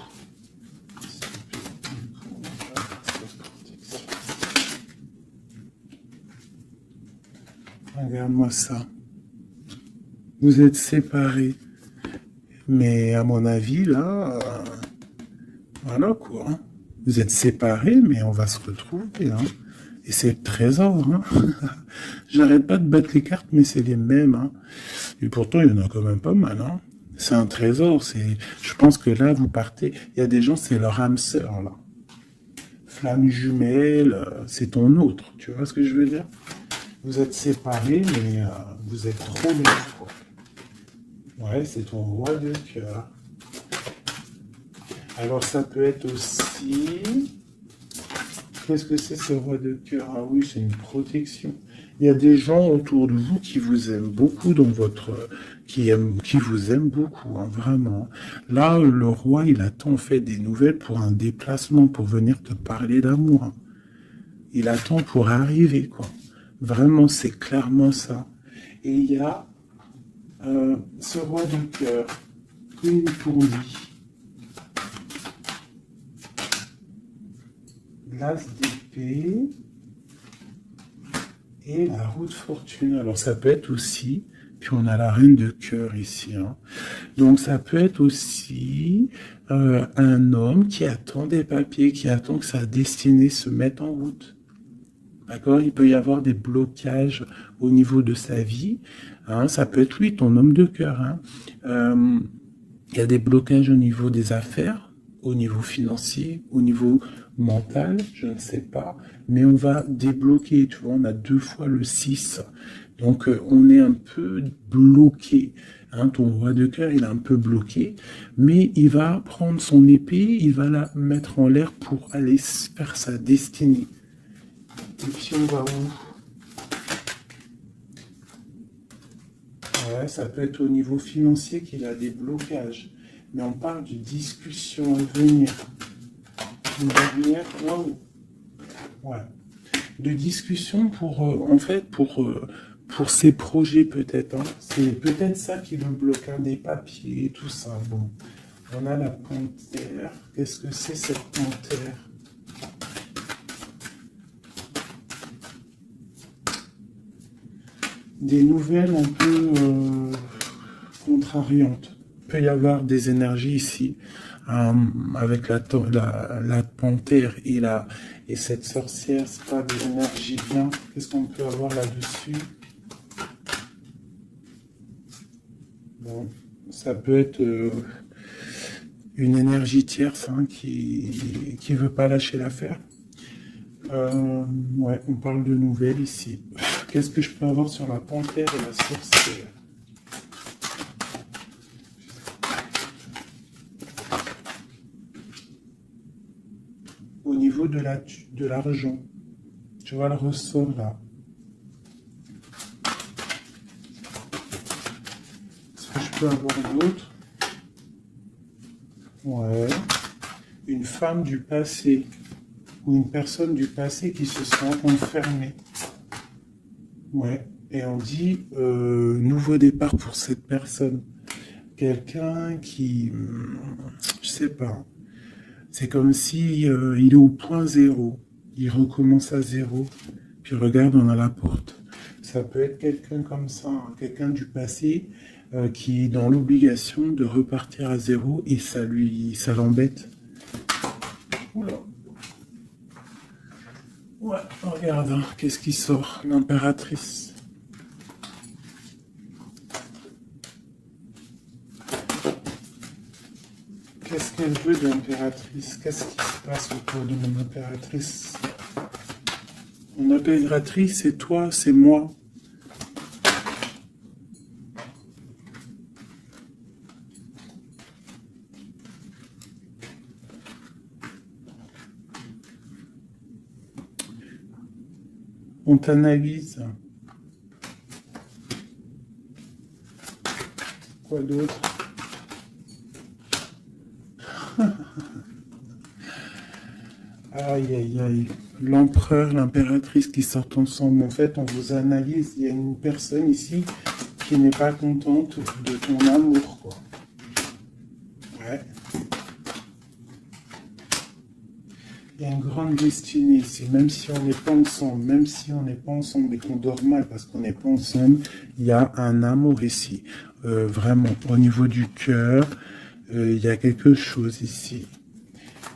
Speaker 1: Regarde-moi ça. Vous êtes séparés. Mais à mon avis, là, voilà quoi. Hein. Vous êtes séparés, mais on va se retrouver. Hein. Et c'est le trésor. Hein. J'arrête pas de battre les cartes, mais c'est les mêmes. Hein. Et pourtant, il y en a quand même pas mal. Hein. C'est un trésor. Je pense que là, vous partez. Il y a des gens, c'est leur âme sœur, là. Flamme jumelle, c'est ton autre. Tu vois ce que je veux dire? Vous êtes séparés, mais vous êtes trop bien. Ouais, c'est ton roi de cœur. Alors ça peut être aussi... Qu'est-ce que c'est ce roi de cœur? Ah oui, c'est une protection. Il y a des gens autour de vous qui vous aiment beaucoup dans votre... qui vous aiment beaucoup, hein, vraiment. Là, le roi, il attend en fait des nouvelles pour un déplacement, pour venir te parler d'amour. Hein. Il attend pour arriver, quoi. Vraiment, c'est clairement ça. Et il y a ce roi de cœur, une pour lui. L'as d'épée et la roue de fortune. Alors ça peut être aussi, puis on a la reine de cœur ici. Hein. Donc ça peut être aussi un homme qui attend des papiers, qui attend que sa destinée se mette en route. D'accord? Il peut y avoir des blocages au niveau de sa vie. Hein. Ça peut être lui, ton homme de cœur. Hein. Il y a des blocages au niveau des affaires, au niveau financier, au niveau mental, je ne sais pas, mais on va débloquer, tu vois, on a 2 fois le 6, donc on est un peu bloqué, hein, ton roi de cœur, il est un peu bloqué, mais il va prendre son épée, il va la mettre en l'air pour aller faire sa destinée. Et puis on va où? Ouais, ça peut être au niveau financier qu'il a des blocages, mais on parle de discussion à venir. Une dernière, wow. Ouais. De discussion pour, en fait, pour ses projets peut-être. Hein. C'est peut-être ça qui le bloque, hein, des papiers et tout ça. Bon. On a la panthère. Qu'est-ce que c'est cette panthère? Des nouvelles un peu contrariantes. Il peut y avoir des énergies ici. Avec la panthère et cette sorcière, c'est pas des énergies bien. Qu'est-ce qu'on peut avoir là-dessus? Bon, ça peut être une énergie tierce hein, qui veut pas lâcher l'affaire. Ouais, on parle de nouvelles ici. Qu'est-ce que je peux avoir sur la panthère et la sorcière? Au niveau de l'argent, tu vois le ressort là. Est-ce que je peux avoir d'autres? Ouais. Une femme du passé ou une personne du passé qui se sent enfermée. Ouais. Et on dit nouveau départ pour cette personne. Quelqu'un qui, je sais pas. C'est comme si il est au point zéro. Il recommence à zéro. Puis regarde, on a la porte. Ça peut être quelqu'un comme ça, hein, quelqu'un du passé qui est dans l'obligation de repartir à zéro et ça l'embête. Oula. Ouais, regarde, hein, qu'est-ce qui sort? L'impératrice. Qu'est-ce qu'elle veut de l'impératrice? Qu'est-ce qui se passe autour de mon impératrice? Mon impératrice, c'est toi, c'est moi. On t'analyse. quoi d'autre? Aïe, aïe, aïe. L'empereur, l'impératrice qui sortent ensemble. En fait, on vous analyse. Il y a une personne ici qui n'est pas contente de ton amour, quoi. Ouais. Il y a une grande destinée ici. Même si on n'est pas ensemble, même si on n'est pas ensemble et qu'on dort mal parce qu'on n'est pas ensemble, il y a un amour ici. Vraiment, au niveau du cœur, il y a quelque chose ici.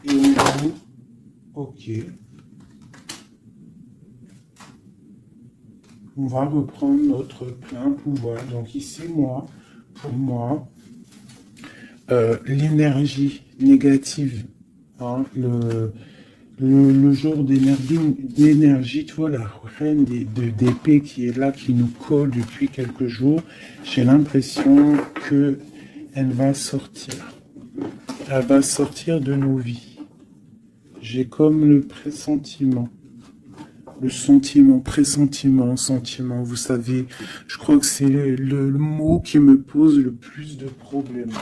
Speaker 1: Et on dit, ok. On va reprendre notre plein pouvoir. Donc ici, pour moi, l'énergie négative, hein, le genre d'énergie, tu vois, la reine d'épée qui est là, qui nous colle depuis quelques jours, j'ai l'impression que elle va sortir. Elle va sortir de nos vies. J'ai comme le pressentiment. Le sentiment, pressentiment, sentiment, vous savez, je crois que c'est le mot qui me pose le plus de problèmes.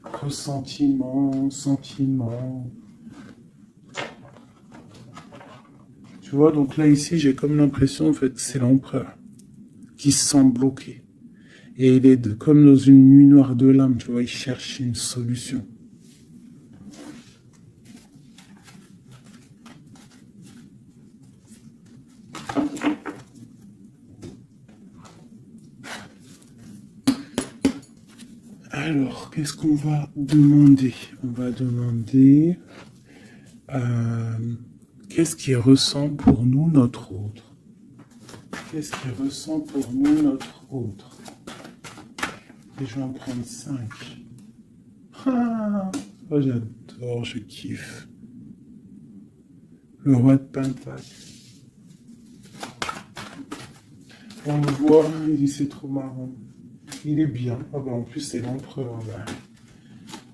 Speaker 1: Ressentiment, sentiment. Tu vois, donc là, ici, j'ai comme l'impression, en fait, que c'est l'empereur qui se sent bloqué. Et il est comme dans une nuit noire de l'âme, tu vois, il cherche une solution. Alors, qu'est-ce qu'on va demander? On va demander qu'est-ce qui ressent pour nous notre autre? Qu'est-ce qui ressent pour nous notre autre? Et je vais en prendre 5. Ah, oh, j'adore, je kiffe. Le roi de Pentacle. On le voit, il dit c'est trop marrant. Il est bien. Ah ben, en plus, c'est l'empereur. Là.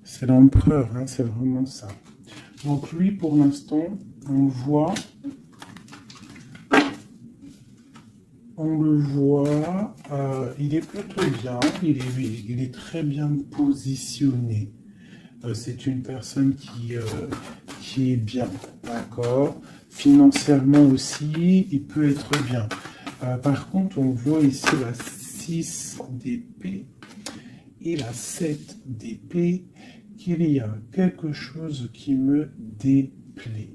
Speaker 1: C'est l'empereur, hein, c'est vraiment ça. Donc lui, pour l'instant, on le voit. Il est plutôt bien. Il est très bien positionné. C'est une personne qui est bien, d'accord. Financièrement aussi, il peut être bien. Par contre, on voit ici la 6 d'épée et la 7 d'épée, qu'il y a quelque chose qui me déplaît.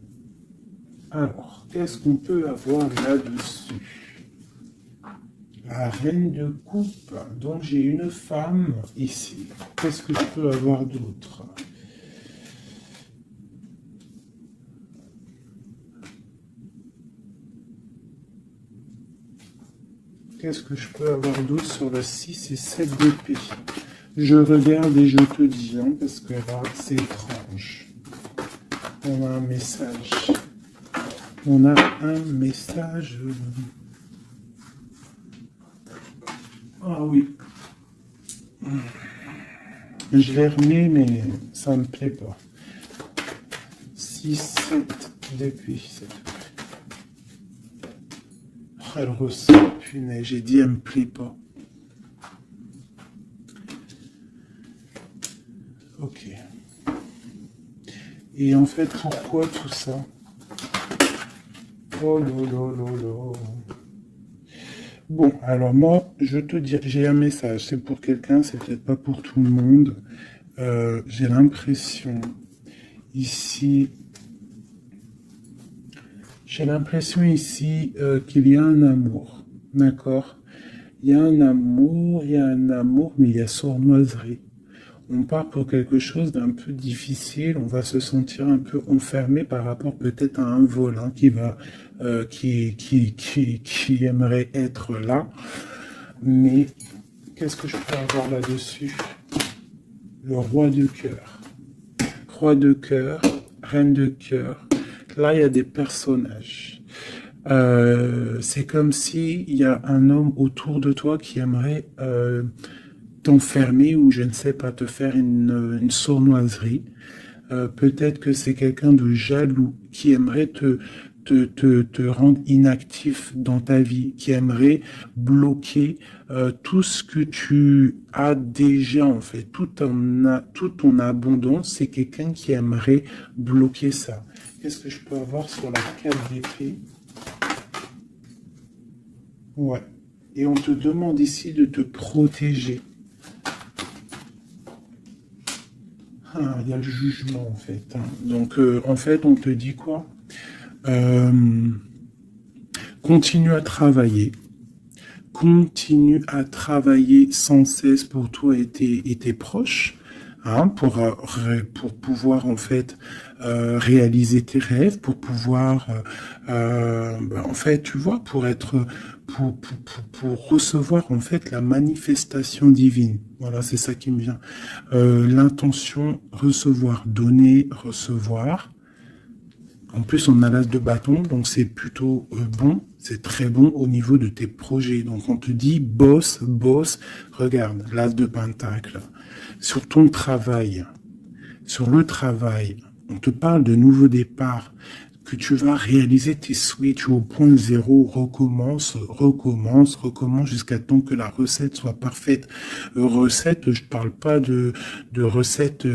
Speaker 1: Alors, qu'est-ce qu'on peut avoir là-dessus? La reine de coupe. Donc, j'ai une femme ici. Qu'est-ce que je peux avoir d'autre? Qu'est-ce que je peux avoir d'autre sur le 6 et 7 d'épée? Je regarde et je te dis, hein, parce que là, c'est étrange. On a un message. On a un message. Ah oui. Je l'ai remis, mais ça me plaît pas. 6, 7 d'épée. Elle ressent, punaise, j'ai dit, elle me plaît pas. Ok. Et en fait, pourquoi tout ça? Oh là là là là. Bon, alors moi, je te dis, j'ai un message. C'est pour quelqu'un, c'est peut-être pas pour tout le monde. J'ai l'impression ici... J'ai l'impression ici qu'il y a un amour, d'accord? Il y a un amour, mais il y a sournoiserie. On part pour quelque chose d'un peu difficile, on va se sentir un peu enfermé par rapport peut-être à un volant qui va, qui aimerait être là. Mais qu'est-ce que je peux avoir là-dessus? Le roi de cœur, reine de cœur. Là, il y a des personnages. C'est comme si il y a un homme autour de toi qui aimerait t'enfermer ou je ne sais pas, te faire une sournoiserie. Peut-être que c'est quelqu'un de jaloux qui aimerait te te rendre inactif dans ta vie, qui aimerait bloquer tout ce que tu as déjà, en fait, toute ton abondance, c'est quelqu'un qui aimerait bloquer ça. Qu'est-ce que je peux avoir sur la 4 d'épée? Ouais. Et on te demande ici de te protéger. Ah, il y a le jugement, en fait. Hein. Donc, en fait, on te dit quoi? Continue à travailler. Continue à travailler sans cesse pour toi et tes proches. Hein, pour pouvoir en fait réaliser tes rêves, pour pouvoir en fait tu vois pour recevoir en fait la manifestation divine. Voilà, c'est ça qui me vient. L'intention recevoir, donner, recevoir. En plus, on a l'as de bâton, donc c'est plutôt bon, c'est très bon au niveau de tes projets. Donc on te dit, bosse, bosse, regarde, l'as de pentacle. Sur ton travail, sur le travail, on te parle de nouveau départ, que tu vas réaliser tes switches au point zéro, recommence jusqu'à temps que la recette soit parfaite. Recette, je parle pas de recette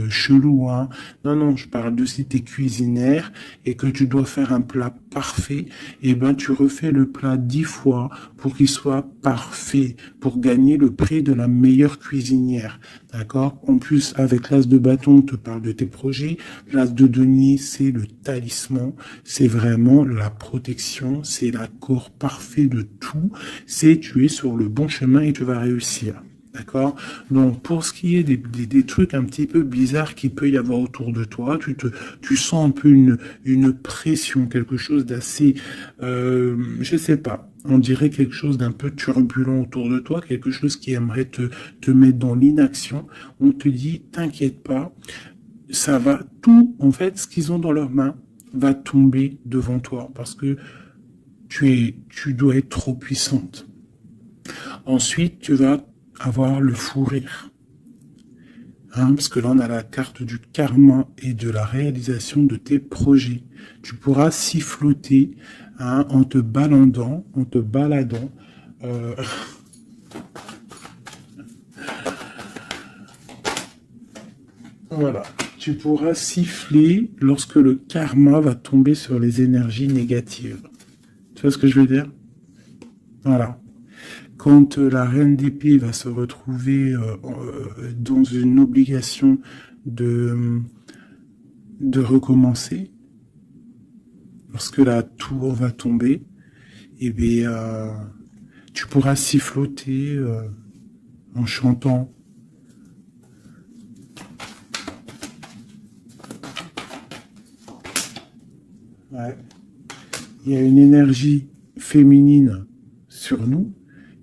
Speaker 1: chelou, hein. Non, non, je parle de si t'es cuisinière et que tu dois faire un plat parfait, et ben tu refais le plat 10 fois pour qu'il soit parfait, pour gagner le prix de la meilleure cuisinière. D'accord? En plus, avec l'as de bâton, on te parle de tes projets. L'as de denier, c'est le talisman. C'est vraiment la protection. C'est l'accord parfait de tout. C'est tu es sur le bon chemin et tu vas réussir. D'accord? Donc, pour ce qui est des trucs un petit peu bizarres qu'il peut y avoir autour de toi, tu sens un peu une pression, quelque chose d'assez, je sais pas, on dirait quelque chose d'un peu turbulent autour de toi, quelque chose qui aimerait te mettre dans l'inaction. On te dit, t'inquiète pas, ça va, tout, en fait, ce qu'ils ont dans leurs mains va tomber devant toi parce que tu dois être trop puissante. Ensuite, tu vas avoir le fou rire. Hein, parce que là, on a la carte du karma et de la réalisation de tes projets. Tu pourras siffloter hein, en te baladant. Euh... Voilà. Tu pourras siffler lorsque le karma va tomber sur les énergies négatives. Tu vois ce que je veux dire? Voilà. Quand la reine d'épée va se retrouver dans une obligation de recommencer, lorsque la tour va tomber, eh bien, tu pourras siffloter en chantant. Ouais. Il y a une énergie féminine sur nous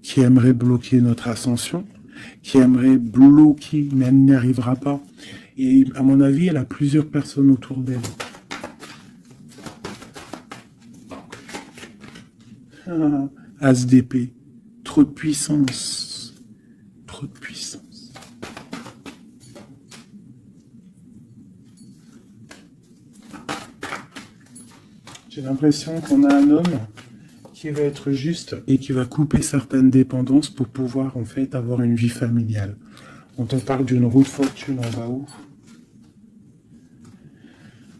Speaker 1: qui aimerait bloquer notre ascension, qui aimerait bloquer, mais elle n'y arrivera pas. Et à mon avis, elle a plusieurs personnes autour d'elle. Ah, As d'épée. Trop de puissance. Trop de puissance. J'ai l'impression qu'on a un homme qui va être juste et qui va couper certaines dépendances pour pouvoir en fait avoir une vie familiale. On te parle d'une roue de fortune, on va où?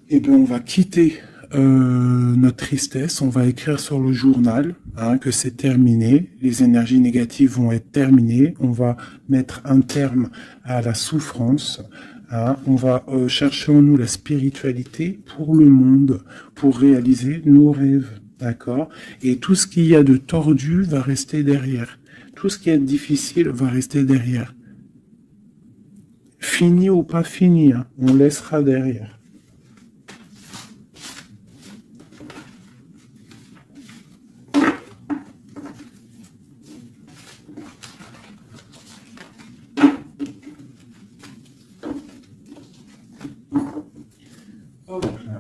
Speaker 1: Eh bien, on va quitter notre tristesse, on va écrire sur le journal hein, que c'est terminé, les énergies négatives vont être terminées, on va mettre un terme à la souffrance, hein, on va chercher en nous la spiritualité pour le monde, pour réaliser nos rêves, d'accord? Et tout ce qu'il y a de tordu va rester derrière, tout ce qui est difficile va rester derrière. Fini ou pas fini, hein, on laissera derrière.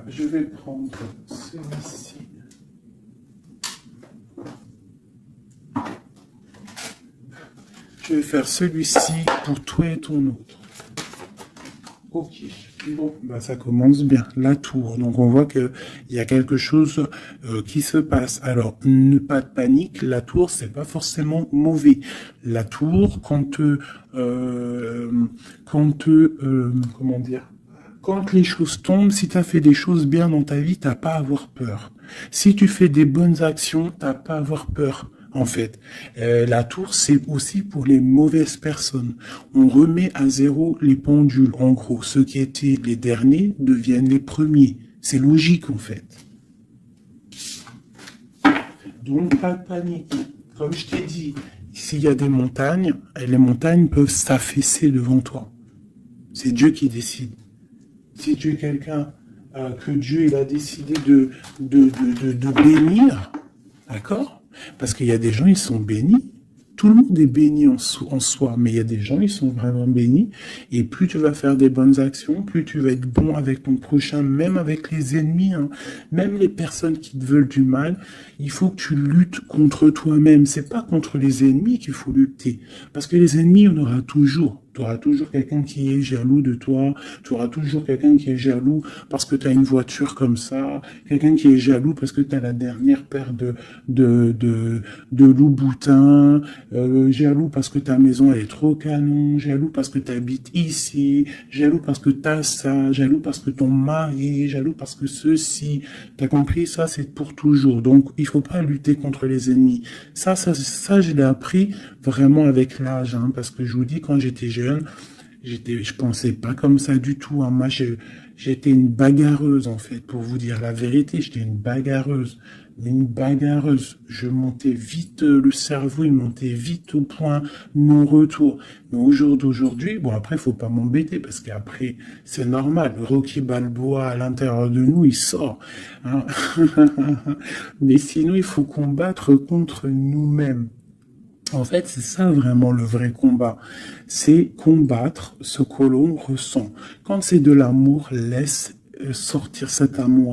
Speaker 1: Je vais prendre celui-ci. Je vais faire celui-ci pour toi et ton autre. Ok. Bon, bah ça commence bien. La tour. Donc on voit qu'il y a quelque chose qui se passe. Alors, pas de panique. La tour, c'est pas forcément mauvais. La tour, euh, comment dire, quand les choses tombent, si tu as fait des choses bien dans ta vie, t'as pas à avoir peur. Si tu fais des bonnes actions, t'as pas à avoir peur. En fait, la tour, c'est aussi pour les mauvaises personnes. On remet à zéro les pendules. En gros, ceux qui étaient les derniers deviennent les premiers. C'est logique, en fait. Donc, pas de panique. Comme je t'ai dit, s'il y a des montagnes, les montagnes peuvent s'affaisser devant toi. C'est Dieu qui décide. Si tu es quelqu'un que Dieu il a décidé de bénir, d'accord? Parce qu'il y a des gens, ils sont bénis. Tout le monde est béni en soi, mais il y a des gens, ils sont vraiment bénis. Et plus tu vas faire des bonnes actions, plus tu vas être bon avec ton prochain, même avec les ennemis, hein, même les personnes qui te veulent du mal. Il faut que tu luttes contre toi-même. C'est pas contre les ennemis qu'il faut lutter. Parce que les ennemis, on aura toujours. Tu auras toujours quelqu'un qui est jaloux de toi, tu auras toujours quelqu'un qui est jaloux parce que tu as une voiture comme ça, quelqu'un qui est jaloux parce que tu as la dernière paire de loups-boutins, jaloux parce que ta maison elle est trop canon, jaloux parce que tu habites ici, jaloux parce que tu as ça, jaloux parce que ton mari, jaloux parce que ceci. T'as compris? Ça, c'est pour toujours. Donc, il faut pas lutter contre les ennemis. Ça, je l'ai appris vraiment avec l'âge, hein, parce que je vous dis, quand j'étais jeune, je pensais pas comme ça du tout, hein. Moi, j'étais une bagarreuse, en fait, pour vous dire la vérité. J'étais une bagarreuse. Une bagarreuse. Je montais vite, le cerveau, il montait vite au point non-retour. Mais au jour d'aujourd'hui, bon, après, faut pas m'embêter, parce qu'après, c'est normal. Rocky Balboa, à l'intérieur de nous, il sort, hein. Mais sinon, il faut combattre contre nous-mêmes. En fait, c'est ça vraiment le vrai combat. C'est combattre ce que l'on ressent. Quand c'est de l'amour, laisse sortir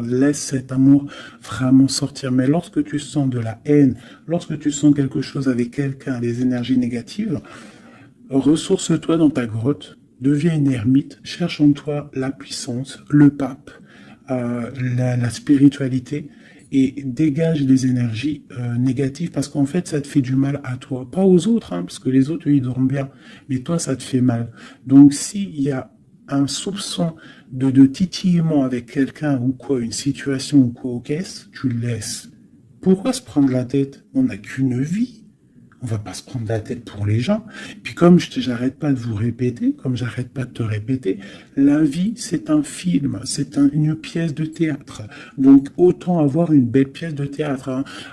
Speaker 1: laisse cet amour vraiment sortir. Mais lorsque tu sens de la haine, lorsque tu sens quelque chose avec quelqu'un, les énergies négatives, ressource-toi dans ta grotte, deviens une ermite, cherche en toi la puissance, le pape, la spiritualité, et dégage les énergies négatives parce qu'en fait ça te fait du mal à toi, pas aux autres, hein, parce que les autres eux, ils dorment bien, mais toi ça te fait mal. Donc s'il y a un soupçon de titillement avec quelqu'un ou quoi, une situation ou quoi au caisse, tu le laisses. Pourquoi se prendre la tête? On n'a qu'une vie. On va pas se prendre la tête pour les gens. Puis comme j'arrête pas de vous répéter, comme j'arrête pas de te répéter, la vie c'est un film, c'est une pièce de théâtre. Donc autant avoir une belle pièce de théâtre,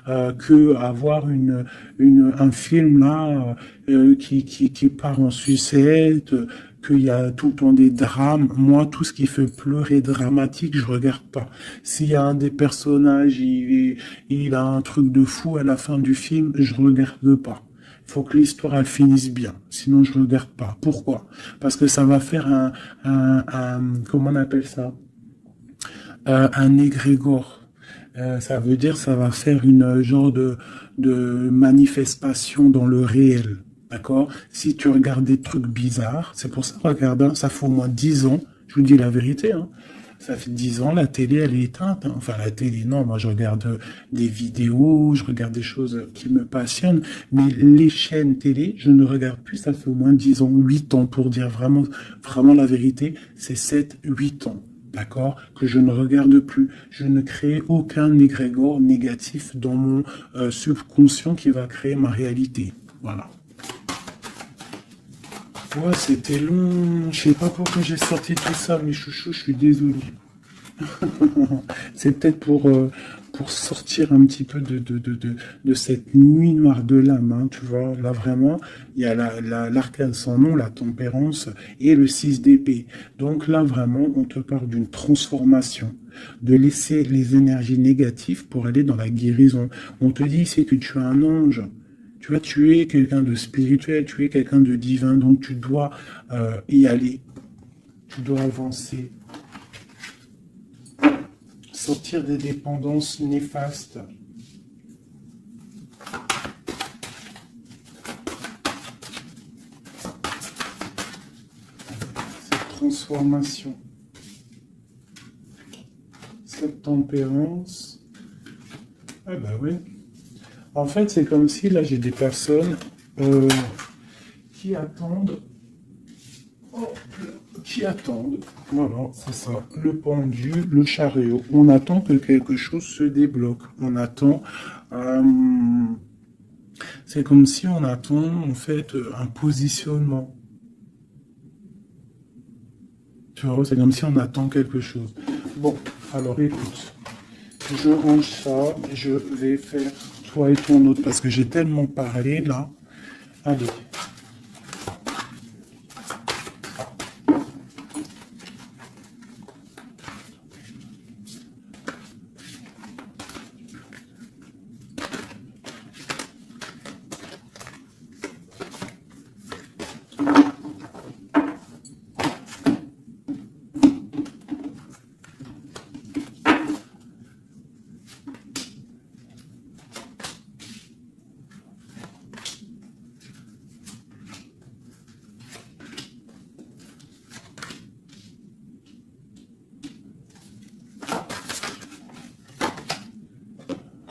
Speaker 1: hein, que avoir un film là qui part en sucette, qu'il y a tout le temps des drames. Moi, tout ce qui fait pleurer dramatique, je regarde pas. S'il y a un des personnages, il a un truc de fou à la fin du film, je regarde pas. Il faut que l'histoire elle finisse bien, sinon je regarde pas. Pourquoi? Parce que ça va faire comment on appelle ça? Un égrégore. Ça veut dire ça va faire une genre de manifestation dans le réel. D'accord? Si tu regardes des trucs bizarres, c'est pour ça, regarde, hein, ça fait au moins 10 ans, je vous dis la vérité, hein, ça fait 10 ans, la télé, elle est éteinte, hein. Enfin, la télé, non, moi, je regarde des vidéos, je regarde des choses qui me passionnent, mais les chaînes télé, je ne regarde plus, ça fait au moins 10 ans, 8 ans, pour dire vraiment, vraiment la vérité, c'est 7, 8 ans. D'accord? Que je ne regarde plus. Je ne crée aucun égrégore négatif dans mon subconscient qui va créer ma réalité. Voilà. Ouais, c'était long. Je sais pas pourquoi j'ai sorti tout ça, mes chouchous, je suis désolé. C'est peut-être pour sortir un petit peu de cette nuit noire de l'âme, hein, tu vois. Là, vraiment, il y a l'arcane sans nom, la tempérance et le 6 d'épée. Donc là, vraiment, on te parle d'une transformation, de laisser les énergies négatives pour aller dans la guérison. On te dit ici que tu es un ange. Tu vois, tu es quelqu'un de spirituel, tu es quelqu'un de divin, donc tu dois y aller. Tu dois avancer. Sortir des dépendances néfastes. Cette transformation. tempérance. Ah bah oui. En fait, c'est comme si là j'ai des personnes qui attendent. Oh, qui attendent. Voilà, c'est ça. Le pendu, le chariot. On attend que quelque chose se débloque. On attend. C'est comme si on attend en fait un positionnement. Tu vois, c'est comme si on attend quelque chose. Bon, alors écoute, je range ça, je vais faire toi et ton autre parce que j'ai tellement parlé là. Allez.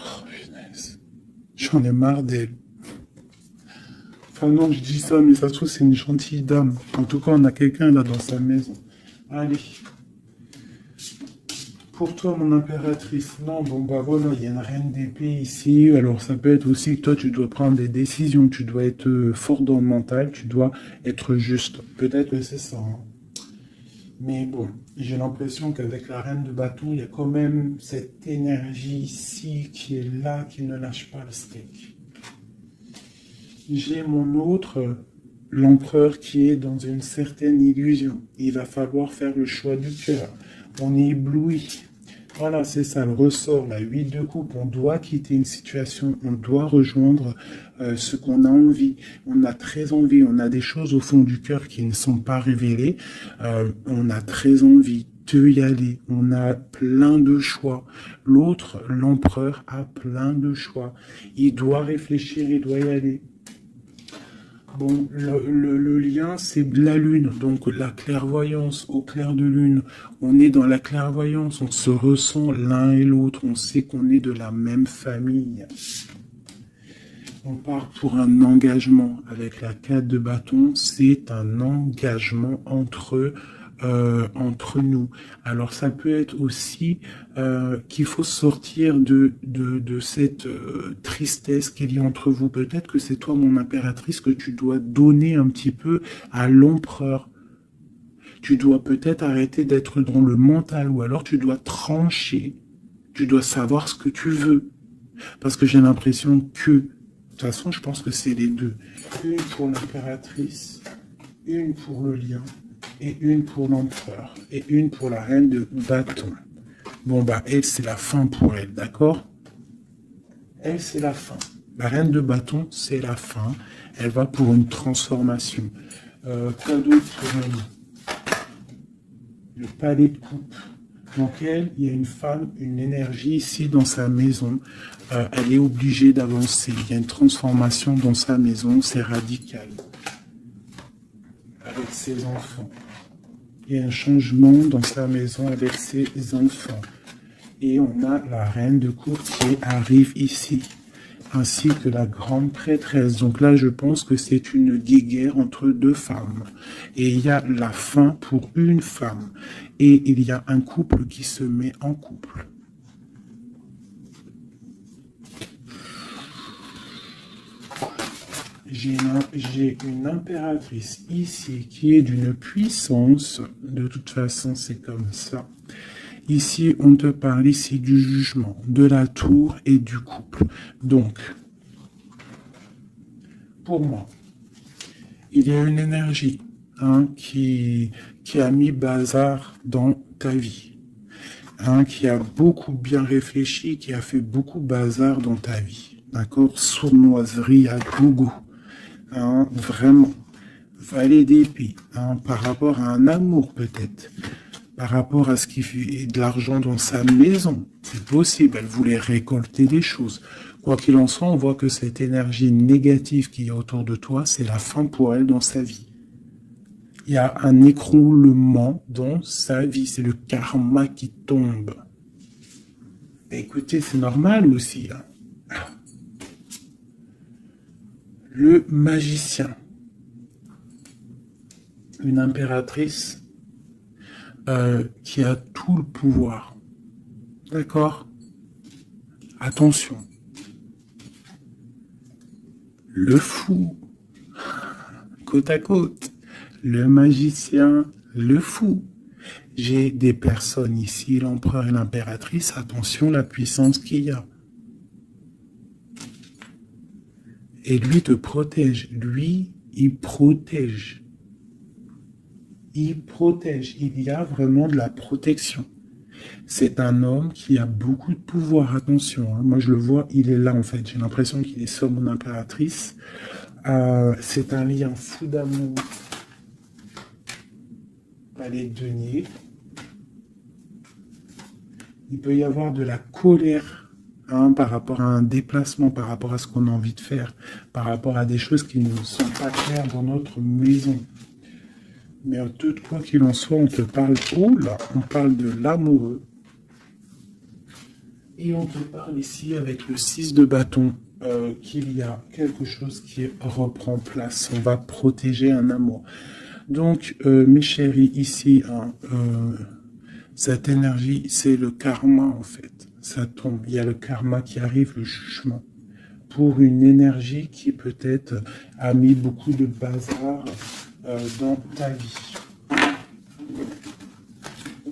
Speaker 1: Oh, punaise. J'en ai marre d'elle. Enfin non, je dis ça, mais ça se trouve c'est une gentille dame. En tout cas, on a quelqu'un là dans sa maison. Allez. Pour toi, mon impératrice, non, bon bah voilà, il y a une reine d'épée ici, alors ça peut être aussi que toi tu dois prendre des décisions, tu dois être fort dans le mental, tu dois être juste. Peut-être que c'est ça, hein. Mais bon, j'ai l'impression qu'avec la reine de bâton, il y a quand même cette énergie ici qui est là, qui ne lâche pas le steak. J'ai mon autre, l'empereur qui est dans une certaine illusion. Il va falloir faire le choix du cœur. On est ébloui. Voilà, c'est ça, le ressort, la 8 de coupe. On doit quitter une situation, on doit rejoindre ce qu'on a envie. On a très envie, on a des choses au fond du cœur qui ne sont pas révélées. On a très envie de y aller. On a plein de choix. L'autre, l'empereur, a plein de choix. Il doit réfléchir, il doit y aller. Bon, le lien, c'est la lune, donc la clairvoyance au clair de lune. On est dans la clairvoyance, on se ressent l'un et l'autre, on sait qu'on est de la même famille. On part pour un engagement. Avec la 4 de bâton, c'est un engagement entre nous. Alors ça peut être aussi qu'il faut sortir de cette tristesse qu'il y a entre vous. Peut-être que c'est toi, mon impératrice, que tu dois donner un petit peu à l'empereur. Tu dois peut-être arrêter d'être dans le mental ou alors tu dois trancher. Tu dois savoir ce que tu veux. Parce que j'ai l'impression que, de toute façon, je pense que c'est les deux. Une pour l'impératrice, une pour le lion, et une pour l'empereur, et une pour la reine de bâton. Bon, bah, elle, c'est la fin pour elle, d'accord? Elle, c'est la fin. La reine de bâton, c'est la fin. Elle va pour une transformation. Quoi d'autre pour elle? Le palais de coupe. Donc elle, il y a une femme, une énergie ici dans sa maison. Elle est obligée d'avancer. Il y a une transformation dans sa maison, c'est radical. Avec ses enfants. Il y a un changement dans sa maison avec ses enfants. Et on a la reine de coupe qui arrive ici, ainsi que la grande prêtresse. Donc là, je pense que c'est une guéguerre entre deux femmes. Et il y a la fin pour une femme. Et il y a un couple qui se met en couple. J'ai une impératrice ici qui est d'une puissance. De toute façon, c'est comme ça. Ici, on te parle ici du jugement, de la tour et du couple. Donc, pour moi, il y a une énergie qui a mis bazar dans ta vie. Qui a beaucoup bien réfléchi, qui a fait beaucoup bazar dans ta vie. D'accord? Sournoiserie à gogo. Vraiment. Valet d'épée. Par rapport à un amour, peut-être. Par rapport à ce qui fait de l'argent dans sa maison. C'est possible, elle voulait récolter des choses. Quoi qu'il en soit, on voit que cette énergie négative qui est autour de toi, c'est la fin pour elle dans sa vie. Il y a un écroulement dans sa vie, c'est le karma qui tombe. Écoutez, c'est normal aussi, hein. Le magicien. Une impératrice qui a tout le pouvoir. D'accord? Attention. Le fou. Côte à côte. Le magicien. Le fou. J'ai des personnes ici, l'empereur et l'impératrice. Attention la puissance qu'il y a. Et lui te protège. Lui, il protège. Il protège. Il y a vraiment de la protection. C'est un homme qui a beaucoup de pouvoir. Attention, hein. Moi je le vois, il est là en fait. J'ai l'impression qu'il est sur mon impératrice. C'est un lien fou d'amour. Allez, denier. Il peut y avoir de la colère, hein, par rapport à un déplacement, par rapport à ce qu'on a envie de faire, par rapport à des choses qui ne sont pas claires dans notre maison. Mais de quoi qu'il en soit, on te parle, oh là, on parle de l'amoureux. Et on te parle ici avec le 6 de bâton, qu'il y a quelque chose qui reprend place. On va protéger un amour. Donc, mes chéris, ici, hein, cette énergie, c'est le karma en fait. Ça tombe. Il y a le karma qui arrive, le jugement. Pour une énergie qui peut-être a mis beaucoup de bazar dans ta vie.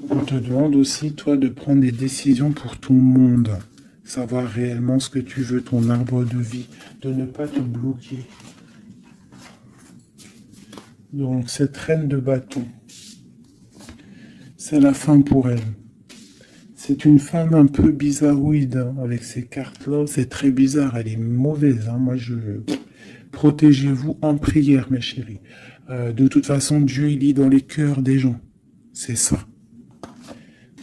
Speaker 1: On te demande aussi, toi, de prendre des décisions pour ton monde. Savoir réellement ce que tu veux, ton arbre de vie. De ne pas te bloquer. Donc, cette reine de bâton, c'est la fin pour elle. C'est une femme un peu bizarroïde, hein, avec ces cartes-là. C'est très bizarre, elle est mauvaise. Hein. Moi, protégez-vous en prière, mes chéris. De toute façon, Dieu, il lit dans les cœurs des gens. C'est ça.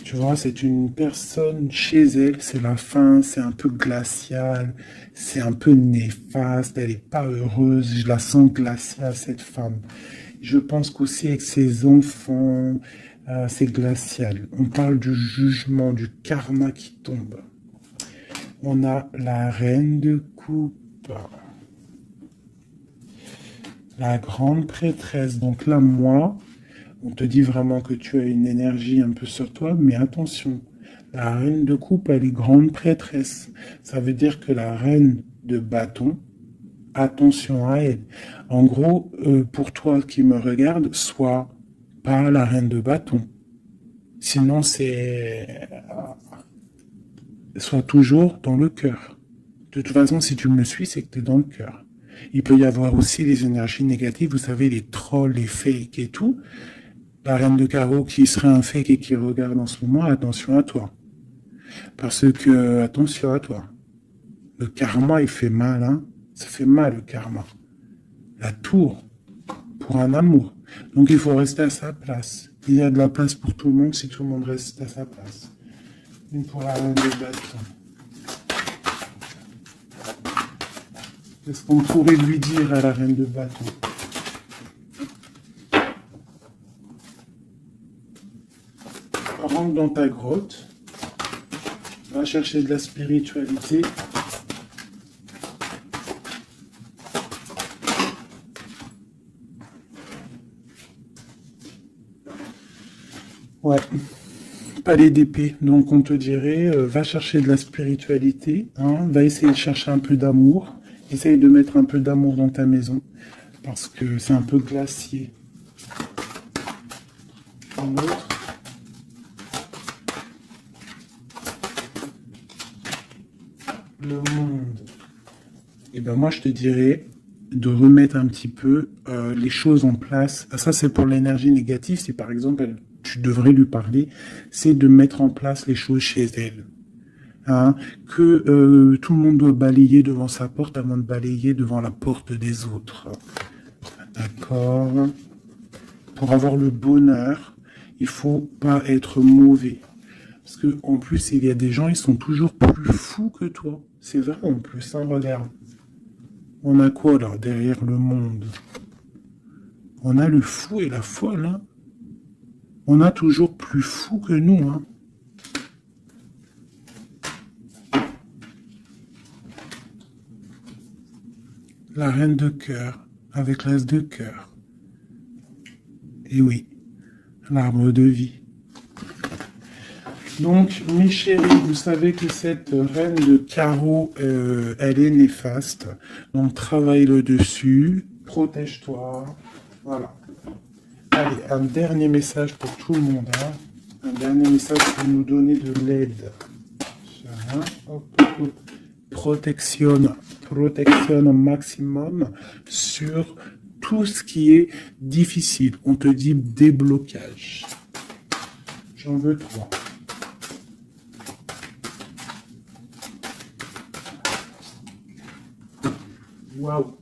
Speaker 1: Tu vois, c'est une personne chez elle, c'est la fin, c'est un peu glacial, c'est un peu néfaste, elle n'est pas heureuse, je la sens glaciale, cette femme. Je pense qu'aussi avec ses enfants, c'est glacial. On parle du jugement, du karma qui tombe. On a la reine de coupe. La grande prêtresse. Donc là, moi, on te dit vraiment que tu as une énergie un peu sur toi, mais attention. La reine de coupe, elle est grande prêtresse. Ça veut dire que la reine de bâton, attention à elle. En gros, pour toi qui me regarde, sois pas la reine de bâton. Sinon, sois toujours dans le cœur. De toute façon, si tu me suis, c'est que tu es dans le cœur. Il peut y avoir aussi les énergies négatives, vous savez, les trolls, les fakes et tout. La reine de carreau qui serait un fake et qui regarde en ce moment, attention à toi. Parce que, attention à toi. Le karma, il fait mal, hein. Ça fait mal, le karma. La tour, pour un amour. Donc, il faut rester à sa place. Il y a de la place pour tout le monde si tout le monde reste à sa place. Une pour la reine de bâton. Qu'est-ce qu'on pourrait lui dire à la reine de bâton? Rentre dans ta grotte. Va chercher de la spiritualité. Ouais. Palais d'épée. Donc on te dirait, va chercher de la spiritualité, hein, va essayer de chercher un peu d'amour. Essaye de mettre un peu d'amour dans ta maison. Parce que c'est un peu glacier. Un autre. Le monde. Et ben moi je te dirais de remettre un petit peu les choses en place. Ça c'est pour l'énergie négative. Si par exemple tu devrais lui parler, c'est de mettre en place les choses chez elle. Hein, que tout le monde doit balayer devant sa porte avant de balayer devant la porte des autres. D'accord. Pour avoir le bonheur, il faut pas être mauvais. Parce que en plus, il y a des gens, ils sont toujours plus fous que toi. C'est vrai en plus, hein, regarde. On a quoi là, derrière le monde? On a le fou et la folle, hein. On a toujours plus fou que nous, hein. la reine de cœur, avec l'as de cœur. Et oui, l'arbre de vie. Donc, mes chéris, vous savez que cette reine de carreau, elle est néfaste. Donc, travaille le dessus, protège-toi. Voilà. Allez, un dernier message pour tout le monde. Hein. Un dernier message pour nous donner de l'aide. Protection au maximum sur tout ce qui est difficile. On te dit déblocage. J'en veux 3. Waouh.